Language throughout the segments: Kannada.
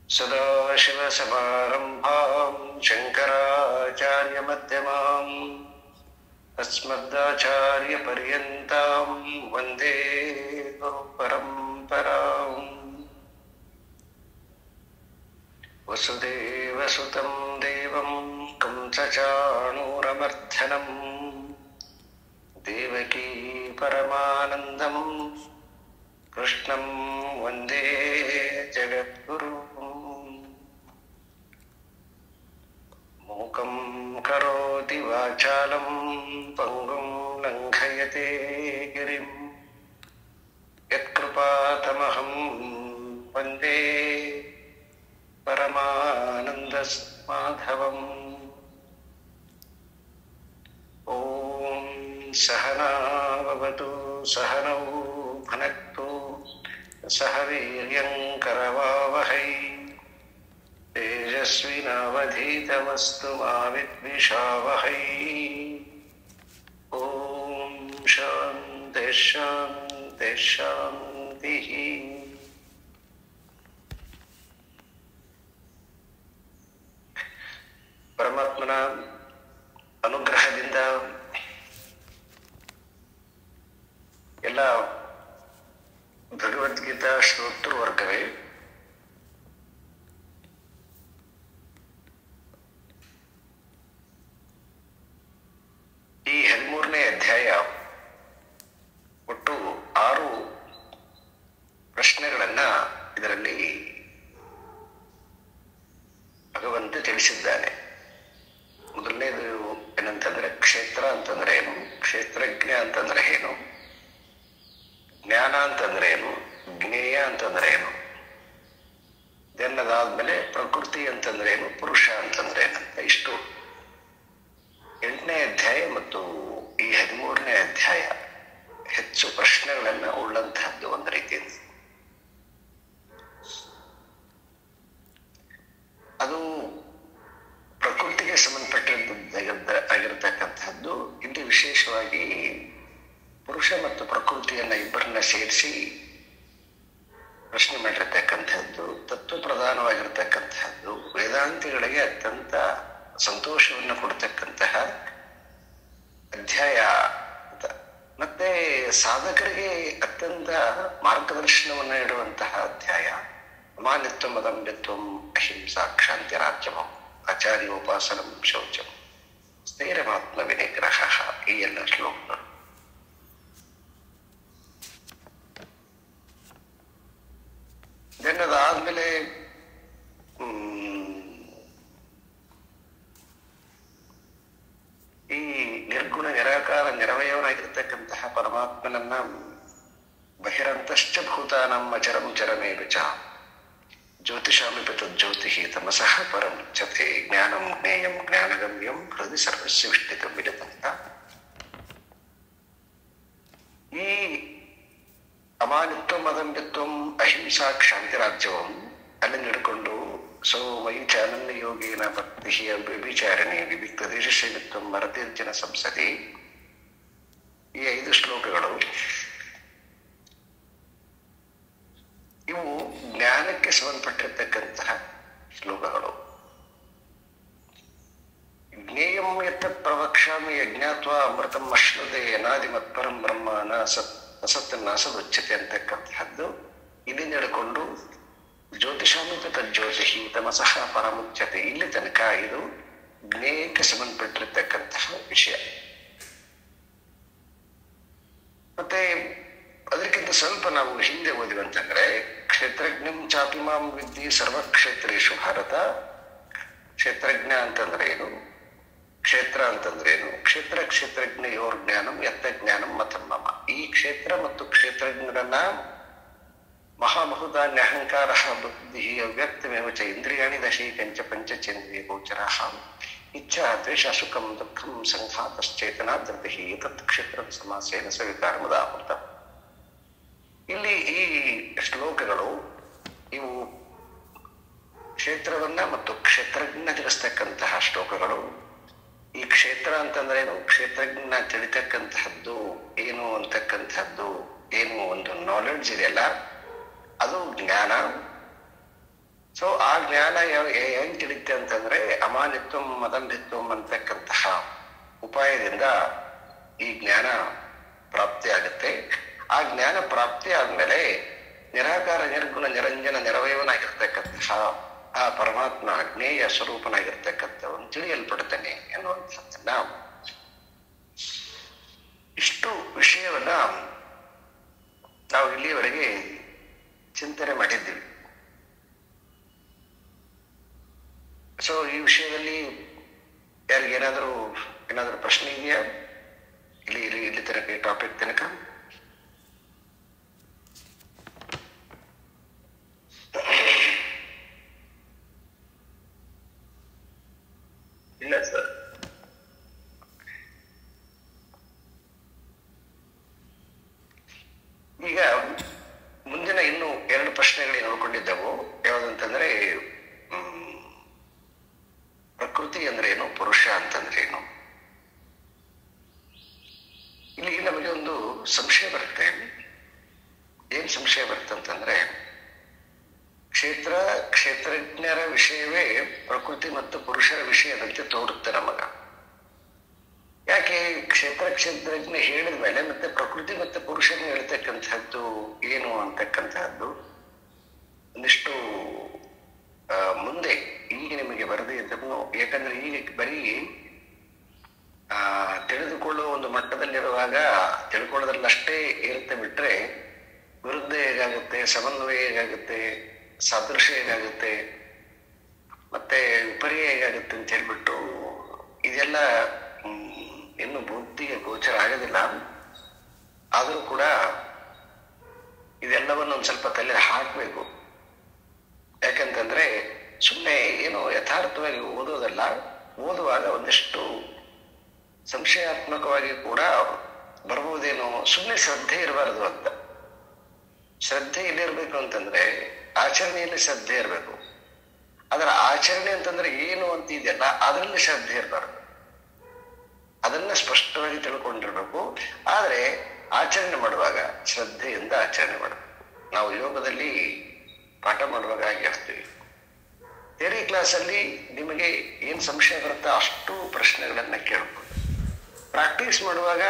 ಸದಾಶಿವಸಮಾರಂಭಾಂ ಶಂಕರಾಚಾರ್ಯಮಧ್ಯಮಾಂ ಅಸ್ಮದಾಚಾರ್ಯಪರ್ಯಂತಾಂ ವಂದೇ ಗುರುಪರಂಪರಾಂ. ವಸುದೇವಸುತಂ ದೇವಂ ಕಂಸಚಾಣೂರಮರ್ಧನಂ ದೇವಕೀ ಪರಮಾನಂದಂ ಕೃಷ್ಣಂ ವಂದೇ ಜಗದ್ಗುರುಂ. ಮೂಕಂ ಕರೋತಿ ವಾಚಾಲಂ ಪಂಗುಂ ಲಂಘಯತೆ ಗಿರಿಂ ಯತ್ಕೃಪಾತಮಹಂ ವಂದೇ ಪರಮಾನಂದಮಾಧವಂ. ಓಂ ಸಹನಾ ಭವತು ಸಹನೌ ಭುನಕ್ತು ಸಹ ವೀರ್ಯಂ ಕರವಾವಹೈ ತೇಜಸ್ವಿನಾವಧೀತಮಸ್ತು ಮಾ ವಿದ್ವಿಷಾವಹೈ. ಓಂ ಶಾಂತಿ ಶಾಂತಿ ಶಾಂತಿ. ಪರಮಾತ್ಮನ ಅನುಗ್ರಹದಿಂದ ಎಲ್ಲ ಭಗವದ್ಗೀತಾ ಶ್ರೋತೃ ವರ್ಗವೇ ಈ 13ನೇ ಅಧ್ಯಾಯ ಒಟ್ಟು 6 ಪ್ರಶ್ನೆಗಳನ್ನ ಇದರಲ್ಲಿ ಭಗವಂತ ತಿಳಿಸಿದ್ದಾನೆ. ಮೊದಲನೇದು ಏನಂತಂದ್ರೆ ಕ್ಷೇತ್ರ ಅಂತಂದ್ರೆ ಏನು, ಕ್ಷೇತ್ರಜ್ಞ ಅಂತಂದ್ರೆ ಏನು, ಜ್ಞಾನ ಅಂತಂದ್ರೆ ಏನು, ಜ್ಞೇಯ ಅಂತಂದ್ರೆ ಏನು, ಅದಾದ್ಮೇಲೆ ಪ್ರಕೃತಿ ಅಂತಂದ್ರೆ ಏನು, ಪುರುಷ ಅಂತಂದ್ರೆ ಏನಂತ. ಇಷ್ಟು 8ನೇ ಅಧ್ಯಾಯ ಮತ್ತು ಈ 13ನೇ ಅಧ್ಯಾಯ ಹೆಚ್ಚು ಪ್ರಶ್ನೆಗಳನ್ನ ಉಳ್ಳಂತಹದ್ದು ಒಂದು ರೀತಿಯಿಂದ. ಅದು ಪ್ರಕೃತಿಗೆ ಸಂಬಂಧಪಟ್ಟಿದ್ದಾಗಿರ್ತಕ್ಕಂಥದ್ದು. ಇಲ್ಲಿ ವಿಶೇಷವಾಗಿ ಪುರುಷ ಮತ್ತು ಪ್ರಕೃತಿಯನ್ನ ಇಬ್ಬರನ್ನ ಸೇರಿಸಿ ಪ್ರಶ್ನೆ ಮಾಡಿರ್ತಕ್ಕಂಥದ್ದು, ತತ್ವ ಪ್ರಧಾನವಾಗಿರ್ತಕ್ಕಂಥದ್ದು, ವೇದಾಂತಿಗಳಿಗೆ ಅತ್ಯಂತ ಸಂತೋಷವನ್ನು ಕೊಡ್ತಕ್ಕಂತಹ ಅಧ್ಯಾಯ ಅಂತ. ಮತ್ತೆ ಸಾಧಕರಿಗೆ ಅತ್ಯಂತ ಮಾರ್ಗದರ್ಶನವನ್ನು ನೀಡುವಂತಹ ಅಧ್ಯಾಯ. ಅಮಾನಿತ್ವ ಮದಂಬಿತ್ವಂ ಅಹಿಂಸಾ ಕ್ಷಾಂತಿ ರಾಜ್ಯಮಂ ಆಚಾರ್ಯೋಪಾಸನಂ ಶೌಚಂ ಸ್ಥೈರ್ಯಮಾತ್ಮ ವಿನಿಗ್ರಹ. ಈ ಎಲ್ಲ ಶ್ಲೋಕಗಳು ಅದಾದ್ಮೇಲೆ ಈ ನಿರ್ಗುಣ ನಿರಾಕಾರ ನಿರವಯವನಾಗಿರ್ತಕ್ಕಂತಹ ಪರಮಾತ್ಮನನ್ನ ಬಹಿರಂತಶ್ಚ ಭೂತಾನಾಂ ಅಚರಂ ಚರಮೇವ ಚ ಜ್ಯೋತಿಷಾಮಿಪಿ ತಜ್ಜ್ಯೋತಿ ತಮಸಃ ಪರಮುಚ್ಯತೆ ಜ್ಞಾನಂ ಜ್ಞೇಯಂ ಜ್ಞಾನಗಮ್ಯಂ ಹೃದಯ ಸರ್ವಸ್ಯ ವಿಷ್ಟಿತಂ ವಿದಿತಂತ. ಈ ಅಮಾನಿತ್ವ ಮದಂಬಿತ್ವಂ ಅಹಿಂಸಾ ಕ್ಷಾಂತಿ ರಾಜ್ಯವಂ ಅಲ್ಲಿ ನಡ್ಕೊಂಡು ಸೋ ಮೈ ಚಾನನ್ಯ ಯೋಗೇನ ಭಕ್ತಿ ವ್ಯಭಿಚಾರಣೆ ವಿವಿಕ್ತ ದೇಶಶೈಲಿತ್ವಂ ಮರತೀರ್ಜನ ಸಂಸದಿ. ಈ 5 ಶ್ಲೋಕಗಳು ಇವು ಜ್ಞಾನಕ್ಕೆ ಸಂಬಂಧಪಟ್ಟಿರ್ತಕ್ಕಂತಹ ಶ್ಲೋಕಗಳು. ಜ್ಞೇಯಂ ಯತ್ ಪ್ರವಕ್ಷ್ಯಾಮಿ ಯಜ್ಞಾತ್ವ ಅಮೃತಂ ಅಶ್ನುತೆ ಅನಾದಿಮತ್ಪರಂ ಬ್ರಹ್ಮ ಅಸತ್ತನ್ನಾಸದುಚ್ಯತೆ ಅಂತಕ್ಕಂತಹದ್ದು ಇಲ್ಲಿ ನಡ್ಕೊಂಡು ಜ್ಯೋತಿಷಾಮಿತ ತಜ್ಜ್ಯೋತಿ ತಮಸಃ ಪರಮುಚ್ಯತೆ. ಇಲ್ಲಿ ತನಕ ಇದು ಜ್ಞೇಯಕ್ಕೆ ಸಂಬಂಧಪಟ್ಟಿರ್ತಕ್ಕಂತಹ ವಿಷಯ. ಮತ್ತೆ ಅದಕ್ಕಿಂತ ಸ್ವಲ್ಪ ನಾವು ಹಿಂದೆ ಓದಿವಂತಂದ್ರೆ ಕ್ಷೇತ್ರಜ್ಞಂ ಚಾಪಿ ಮಾಂ ವಿದ್ಯೆ ಸರ್ವಕ್ಷೇತ್ರೇಶು ಭಾರತ. ಕ್ಷೇತ್ರಜ್ಞ ಅಂತಂದ್ರೆ ಏನು, ಕ್ಷೇತ್ರ ಅಂತಂದ್ರೆ ಏನು, ಕ್ಷೇತ್ರಜ್ಞಯೋರ್ ಜ್ಞಾನಂ ಯತ್ತ ಜ್ಞಾನಂ ಮತಂ ಮಮ. ಈ ಕ್ಷೇತ್ರ ಮತ್ತು ಕ್ಷೇತ್ರಜ್ಞರನ್ನ ಮಹಾಬಹುಧಾನ್ಯ ಅಹಂಕಾರ ಬುದ್ಧಿ ಅವ್ಯಕ್ತಮೇವ ಚ ಇಂದ್ರಿಯಾಣಿ ದಶೈಕಂಚ ಪಂಚಚೇಂದ್ರಿಯ ಗೋಚರಾಃ ಇಚ್ಛಾ ದ್ವೇಷ ಸುಖಂ ದುಃಖಂ ಸಂಘಾತಶ್ಚೇತನಾದ್ರತಿ ತತ್ ಕ್ಷೇತ್ರ ಸಮಾಸೇನ ಸವಿಕಾರಮದಾಮೃತ. ಇಲ್ಲಿ ಈ ಶ್ಲೋಕಗಳು ಇವು ಕ್ಷೇತ್ರವನ್ನ ಮತ್ತು ಕ್ಷೇತ್ರಜ್ಞ ತಿಳಿಸ್ತಕ್ಕಂತಹ ಶ್ಲೋಕಗಳು. ಈ ಕ್ಷೇತ್ರ ಅಂತಂದ್ರೇನು, ಕ್ಷೇತ್ರಜ್ಞ ತಿಳಿತಕ್ಕಂತಹದ್ದು ಏನು ಅಂತಕ್ಕಂಥದ್ದು, ಏನು ಒಂದು ನಾಲೆಡ್ಜ್ ಇದೆಯಲ್ಲ ಅದು ಜ್ಞಾನ. ಸೊ ಆ ಜ್ಞಾನ ಹೆಂಗ್ ತಿಳಿಯುತ್ತೆ ಅಂತಂದ್ರೆ ಅಮಾನಿತ್ವಂ ಮದಂಭಿತ್ವಂ ಅಂತಕ್ಕಂತಹ ಉಪಾಯದಿಂದ ಈ ಜ್ಞಾನ ಪ್ರಾಪ್ತಿ ಆಗುತ್ತೆ. ಆ ಜ್ಞಾನ ಪ್ರಾಪ್ತಿ ಆದ್ಮೇಲೆ ನಿರಾಕಾರ ನಿರ್ಗುಣ ನಿರಂಜನ ನಿರವಯವನಾಗಿರ್ತಕ್ಕಂತಹ ಆ ಪರಮಾತ್ಮ ಜ್ಞೇಯ ಸ್ವರೂಪನಾಗಿರ್ತಕ್ಕಂಥವನು ತಿಳಿಯಲ್ಪಡ್ತಾನೆ ಎನ್ನುವಂಥದ್ದನ್ನ, ಇಷ್ಟು ವಿಷಯವನ್ನ ನಾವು ಇಲ್ಲಿಯವರೆಗೆ ಚಿಂತನೆ ಮಾಡಿದ್ದೀವಿ. ಸೊ ಈ ವಿಷಯದಲ್ಲಿ ಯಾರಿಗೇನಾದರೂ ಏನಾದರೂ ಪ್ರಶ್ನೆ ಇದೆಯಾ? ಇಲ್ಲಿ ತನಕ ಈ ಟಾಪಿಕ್ ತನಕ ಇಲ್ಲ ಸರ್. ಈಗ ಮುಂದಿನ ಇನ್ನು 2 ಪ್ರಶ್ನೆಗಳೇ ನೋಡ್ಕೊಂಡಿದ್ದವು. ಯಾವ್ದಂತಂದ್ರೆ ಪ್ರಕೃತಿ ಅಂದ್ರೇನು, ಪುರುಷ ಅಂತಂದ್ರೇನು. ಇಲ್ಲಿ ನಮಗೆ ಒಂದು ಸಂಶಯ ಬರುತ್ತೆ. ಏನ್ ಸಂಶಯ ಬರುತ್ತೆ ಅಂತಂದ್ರೆ, ಕ್ಷೇತ್ರಜ್ಞರ ವಿಷಯವೇ ಪ್ರಕೃತಿ ಮತ್ತು ಪುರುಷರ ವಿಷಯದಂತೆ ತೋರುತ್ತೆ ನಮಗ. ಯಾಕೆ ಕ್ಷೇತ್ರಜ್ಞ ಹೇಳಿದ ಮೇಲೆ ಮತ್ತೆ ಪ್ರಕೃತಿ ಮತ್ತು ಪುರುಷನ ಹೇಳ್ತಕ್ಕಂಥದ್ದು ಏನು ಅಂತಕ್ಕಂಥದ್ದು ಒಂದಿಷ್ಟು ಮುಂದೆ ಈಗ ನಿಮಗೆ ಬರದೇ ಇದ್ದನು. ಯಾಕಂದ್ರೆ ಈಗ ಬರೀ ತಿಳಿದುಕೊಳ್ಳುವ ಒಂದು ಮಟ್ಟದಲ್ಲಿರುವಾಗ ತಿಳ್ಕೊಳ್ಳೋದ್ರಲ್ಲಷ್ಟೇ ಇರುತ್ತೆ ಬಿಟ್ರೆ ವಿರುದ್ಧ ಹೇಗಾಗುತ್ತೆ, ಸಮನ್ವಯ ಹೇಗಾಗುತ್ತೆ, ಸಾದೃಶ್ಯ ಹೇಗಾಗುತ್ತೆ, ಮತ್ತೆ ವಿಪರ್ಯ ಹೇಗಾಗುತ್ತೆ ಅಂತ ಹೇಳ್ಬಿಟ್ಟು ಇದೆಲ್ಲ ಇನ್ನು ಬುದ್ಧಿಗೆ ಗೋಚರ ಆಗೋದಿಲ್ಲ. ಆದರೂ ಕೂಡ ಇದೆಲ್ಲವನ್ನು ಒಂದ್ ಸ್ವಲ್ಪ ತಲೆ ಹಾಕ್ಬೇಕು. ಯಾಕಂತಂದ್ರೆ ಸುಮ್ಮನೆ ಏನೋ ಯಥಾರ್ಥವಾಗಿ ಓದೋದಲ್ಲ, ಓದುವಾಗ ಒಂದಿಷ್ಟು ಸಂಶಯಾತ್ಮಕವಾಗಿ ಕೂಡ ಬರ್ಬೋದೇನೋ, ಸುಮ್ಮನೆ ಶ್ರದ್ಧೆ ಇರಬಾರ್ದು ಅಂತ. ಶ್ರದ್ಧೆ ಎಲ್ಲಿರ್ಬೇಕು ಅಂತಂದ್ರೆ ಆಚರಣೆಯಲ್ಲಿ ಶ್ರದ್ಧೆ ಇರಬೇಕು. ಅದರ ಆಚರಣೆ ಅಂತಂದ್ರೆ ಏನು ಅಂತ ಇದೆಯಲ್ಲ ಅದರಲ್ಲಿ ಶ್ರದ್ಧೆ ಇರಬಾರ್ದು. ಅದನ್ನ ಸ್ಪಷ್ಟವಾಗಿ ತಿಳ್ಕೊಂಡಿರ್ಬೇಕು. ಆದ್ರೆ ಆಚರಣೆ ಮಾಡುವಾಗ ಶ್ರದ್ಧೆಯಿಂದ ಆಚರಣೆ ಮಾಡಬೇಕು. ನಾವು ಯೋಗದಲ್ಲಿ ಪಾಠ ಮಾಡುವಾಗ ಆಗಿರ್ತೀವಿ. ಥಿಯರಿ ಕ್ಲಾಸಲ್ಲಿ ನಿಮಗೆ ಏನ್ ಸಂಶಯ ಬರುತ್ತಾ ಅಷ್ಟು ಪ್ರಶ್ನೆಗಳನ್ನ ಕೇಳ್ಬೋದು. ಪ್ರಾಕ್ಟೀಸ್ ಮಾಡುವಾಗ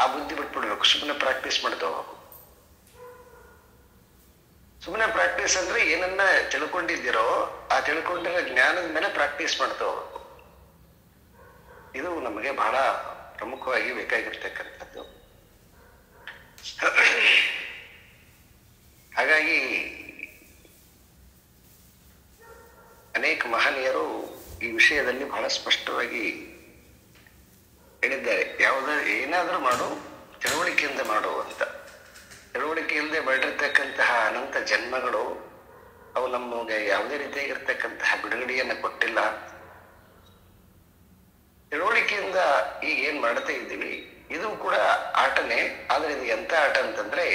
ಆ ಬುದ್ಧಿ ಬಿಟ್ಬಿಡ್ಬೇಕು, ಸುಮ್ಮನೆ ಪ್ರಾಕ್ಟೀಸ್ ಮಾಡ್ತಾ ಹೋಗ್ಬೇಕು. ಸುಮ್ಮನೆ ಪ್ರಾಕ್ಟೀಸ್ ಅಂದ್ರೆ ಏನನ್ನ ತಿಳ್ಕೊಂಡಿದ್ದೀರೋ ಆ ತಿಳ್ಕೊಂಡಿರೋ ಜ್ಞಾನದ ಮೇಲೆ ಪ್ರಾಕ್ಟೀಸ್ ಮಾಡ್ತಾ ಹೋಗ್ಬೇಕು. ಇದು ನಮಗೆ ಬಹಳ ಪ್ರಮುಖವಾಗಿ ಬೇಕಾಗಿರ್ತಕ್ಕಂಥದ್ದು. ಹಾಗಾಗಿ ಅನೇಕ ಮಹನೀಯರು ಈ ವಿಷಯದಲ್ಲಿ ಬಹಳ ಸ್ಪಷ್ಟವಾಗಿ ಹೇಳಿದ್ದಾರೆ. ಏನಾದ್ರೂ ಮಾಡು, ತಿಳುವಳಿಕೆಯಿಂದ ಮಾಡು ಅಂತ. ತಿಳುವಳಿಕೆ ಇಲ್ಲದೆ ಮಾಡಿರ್ತಕ್ಕಂತಹ ಅನಂತ ಜನ್ಮಗಳು ಅವು ನಮಗೆ ಯಾವುದೇ ರೀತಿಯಾಗಿರ್ತಕ್ಕಂತಹ ಬಿಡುಗಡೆಯನ್ನು ಕೊಟ್ಟಿಲ್ಲ. ತಿಳುವಳಿಕೆಯಿಂದ ಈಗ ಏನ್ ಮಾಡ್ತಾ ಇದ್ದೀವಿ ಇದು ಕೂಡ ಆಟನೇ. ಆದ್ರೆ ಇದು ಎಂತ ಆಟ ಅಂತಂದ್ರೆ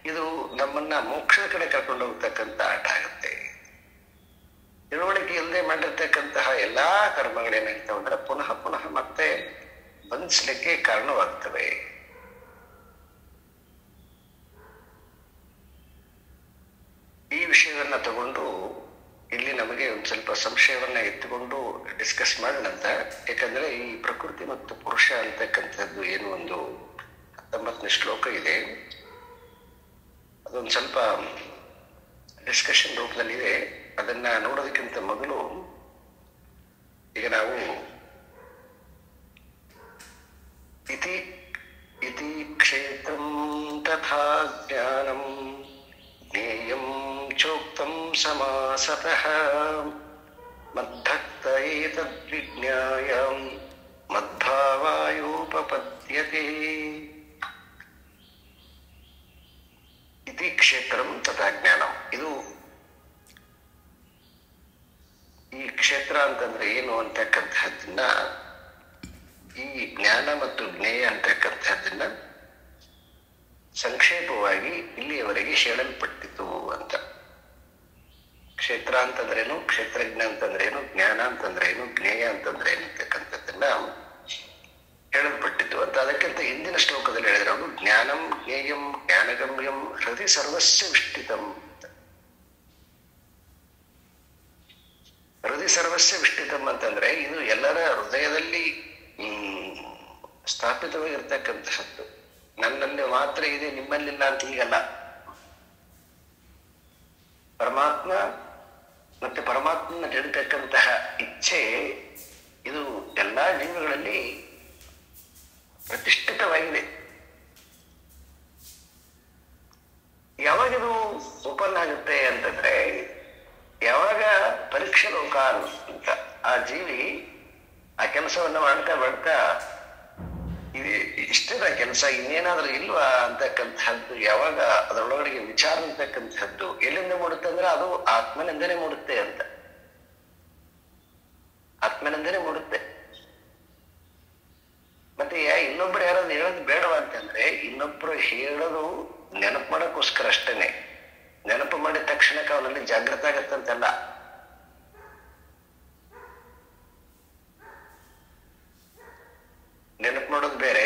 ಇದು ನಮ್ಮನ್ನ ಮೋಕ್ಷದ ಕಡೆ ಕರ್ಕೊಂಡು ಹೋಗ್ತಕ್ಕಂಥ ಆಟ ಆಗುತ್ತೆ. ತಿಳುವಳಿಕೆ ಇಲ್ಲದೆ ಮಾಡಿರ್ತಕ್ಕಂತಹ ಎಲ್ಲಾ ಕರ್ಮಗಳೇನಾಗ್ತಾವ ಅಂದ್ರೆ ಪುನಃ ಪುನಃ ಮತ್ತೆ ಬಂಧಿಸ್ಲಿಕ್ಕೆ ಕಾರಣವಾಗ್ತವೆ. ಈ ವಿಷಯವನ್ನ ತಗೊಂಡು ಇಲ್ಲಿ ನಮಗೆ ಒಂದ್ ಸ್ವಲ್ಪ ಸಂಶಯವನ್ನ ಎತ್ತುಕೊಂಡು ಡಿಸ್ಕಸ್ ಮಾಡಿದಂತ. ಯಾಕಂದ್ರೆ ಈ ಪ್ರಕೃತಿ ಮತ್ತು ಪುರುಷ ಅಂತಕ್ಕಂಥದ್ದು ಏನು ಒಂದು 19ನೇ ಶ್ಲೋಕ ಇದೆ, ಅದೊಂದು ಸ್ವಲ್ಪ ಡಿಸ್ಕಷನ್ ರೂಪದಲ್ಲಿದೆ. ಅದನ್ನ ನೋಡೋದಕ್ಕಿಂತ ಮೊದಲು ಈಗ ನಾವು ಇತಿ ಕ್ಷೇತ್ರಂ ತಥಾ ಜ್ಞಾನಂ ಜ್ಞೇಯಂ ಚೋಕ್ತಂ ಸಮಾಸತಃ ಮದ್ಭಕ್ತ ಏತದ್ವಿಜ್ಞಾಯ ಮದ್ಭಾವಾಯೋಪಪದ್ಯತೆ. ಇತಿ ಕ್ಷೇತ್ರಂ ತಥಾ ಜ್ಞಾನಂ. ಇದು ಈ ಕ್ಷೇತ್ರ ಅಂತಂದ್ರೆ ಏನು ಅಂತಕ್ಕಂತಹದ್ದನ್ನ, ಈ ಜ್ಞಾನ ಮತ್ತು ಜ್ಞೇಯ ಅಂತಕ್ಕಂತಹದ್ದನ್ನ ಸಂಕ್ಷೇಪವಾಗಿ ಇಲ್ಲಿಯವರೆಗೆ ಹೇಳಲ್ಪಟ್ಟಿತು ಅಂತ. ಕ್ಷೇತ್ರ ಅಂತಂದ್ರೇನು, ಕ್ಷೇತ್ರಜ್ಞ ಅಂತಂದ್ರೇನು, ಜ್ಞಾನ ಅಂತಂದ್ರೇನು, ಜ್ಞೇಯ ಅಂತಂದ್ರೆ ಏನಂತಕ್ಕಂಥದ್ದನ್ನ ಹೇಳಲ್ಪಟ್ಟಿತು ಅಂತ. ಅದಕ್ಕಿಂತ ಹಿಂದಿನ ಶ್ಲೋಕದಲ್ಲಿ ಹೇಳಿದ್ರೆ ಅವರು ಜ್ಞಾನಂ ಜ್ಞೇಯಂ ಜ್ಞಾನಗಮ್ಯಂ ಹೃದಯ ಸರ್ವಸ್ಯ ವಿಷ್ಟಿತಂ ಅಂತ. ಸ್ಥಿತಂ ಅಂತಂದ್ರೆ ಇದು ಎಲ್ಲರ ಹೃದಯದಲ್ಲಿ ಸ್ಥಾಪಿತವಾಗಿರ್ತಕ್ಕಂತಹದ್ದು. ನನ್ನಲ್ಲಿ ಮಾತ್ರ ಇದೆ, ನಿಮ್ಮಲ್ಲಿಲ್ಲ ಅಂತ ಹೀಗಲ್ಲ. ಪರಮಾತ್ಮ ಮತ್ತೆ ಪರಮಾತ್ಮನ ತಿಳಿತಕ್ಕಂತಹ ಇಚ್ಛೆ ಇದು ಎಲ್ಲಾ ಜೀವಗಳಲ್ಲಿ ಪ್ರತಿಷ್ಠಿತವಾಗಿದೆ. ಯಾವಾಗಿದು ಓಪನ್ ಆಗುತ್ತೆ ಅಂತಂದ್ರೆ, ಯಾವಾಗ ಪರೀಕ್ಷೆ ಲೋಕ ಅಂತ ಆ ಜೀವಿ ಆ ಕೆಲಸವನ್ನ ಮಾಡ್ತಾ ಇಷ್ಟದ ಕೆಲಸ ಇನ್ನೇನಾದ್ರೂ ಇಲ್ವಾ ಅಂತಕ್ಕಂಥದ್ದು ಯಾವಾಗ ಅದರೊಳಗಡೆಗೆ ವಿಚಾರ ಅಂತಕ್ಕಂಥದ್ದು ಎಲ್ಲಿಂದ ಮೂಡುತ್ತೆ ಅಂದ್ರೆ ಅದು ಆತ್ಮನಿಂದನೇ ಮೂಡುತ್ತೆ ಅಂತ. ಆತ್ಮನಿಂದನೇ ಮೂಡುತ್ತೆ. ಮತ್ತೆ ಇನ್ನೊಬ್ರು ಯಾರಾದ್ರು ಹೇಳೋದು ಬೇಡವಾ ಅಂತಂದ್ರೆ, ಇನ್ನೊಬ್ರು ಹೇಳೋದು ನೆನಪು ಮಾಡೋಕ್ಕೋಸ್ಕರ ಅಷ್ಟೇನೆ. ನೆನಪು ಮಾಡಿದ ತಕ್ಷಣಕ್ಕೆ ಅವನಲ್ಲಿ ಜಾಗೃತ ಆಗತ್ತಂತಲ್ಲ. ನೆನಪು ಮಾಡೋದು ಬೇರೆ,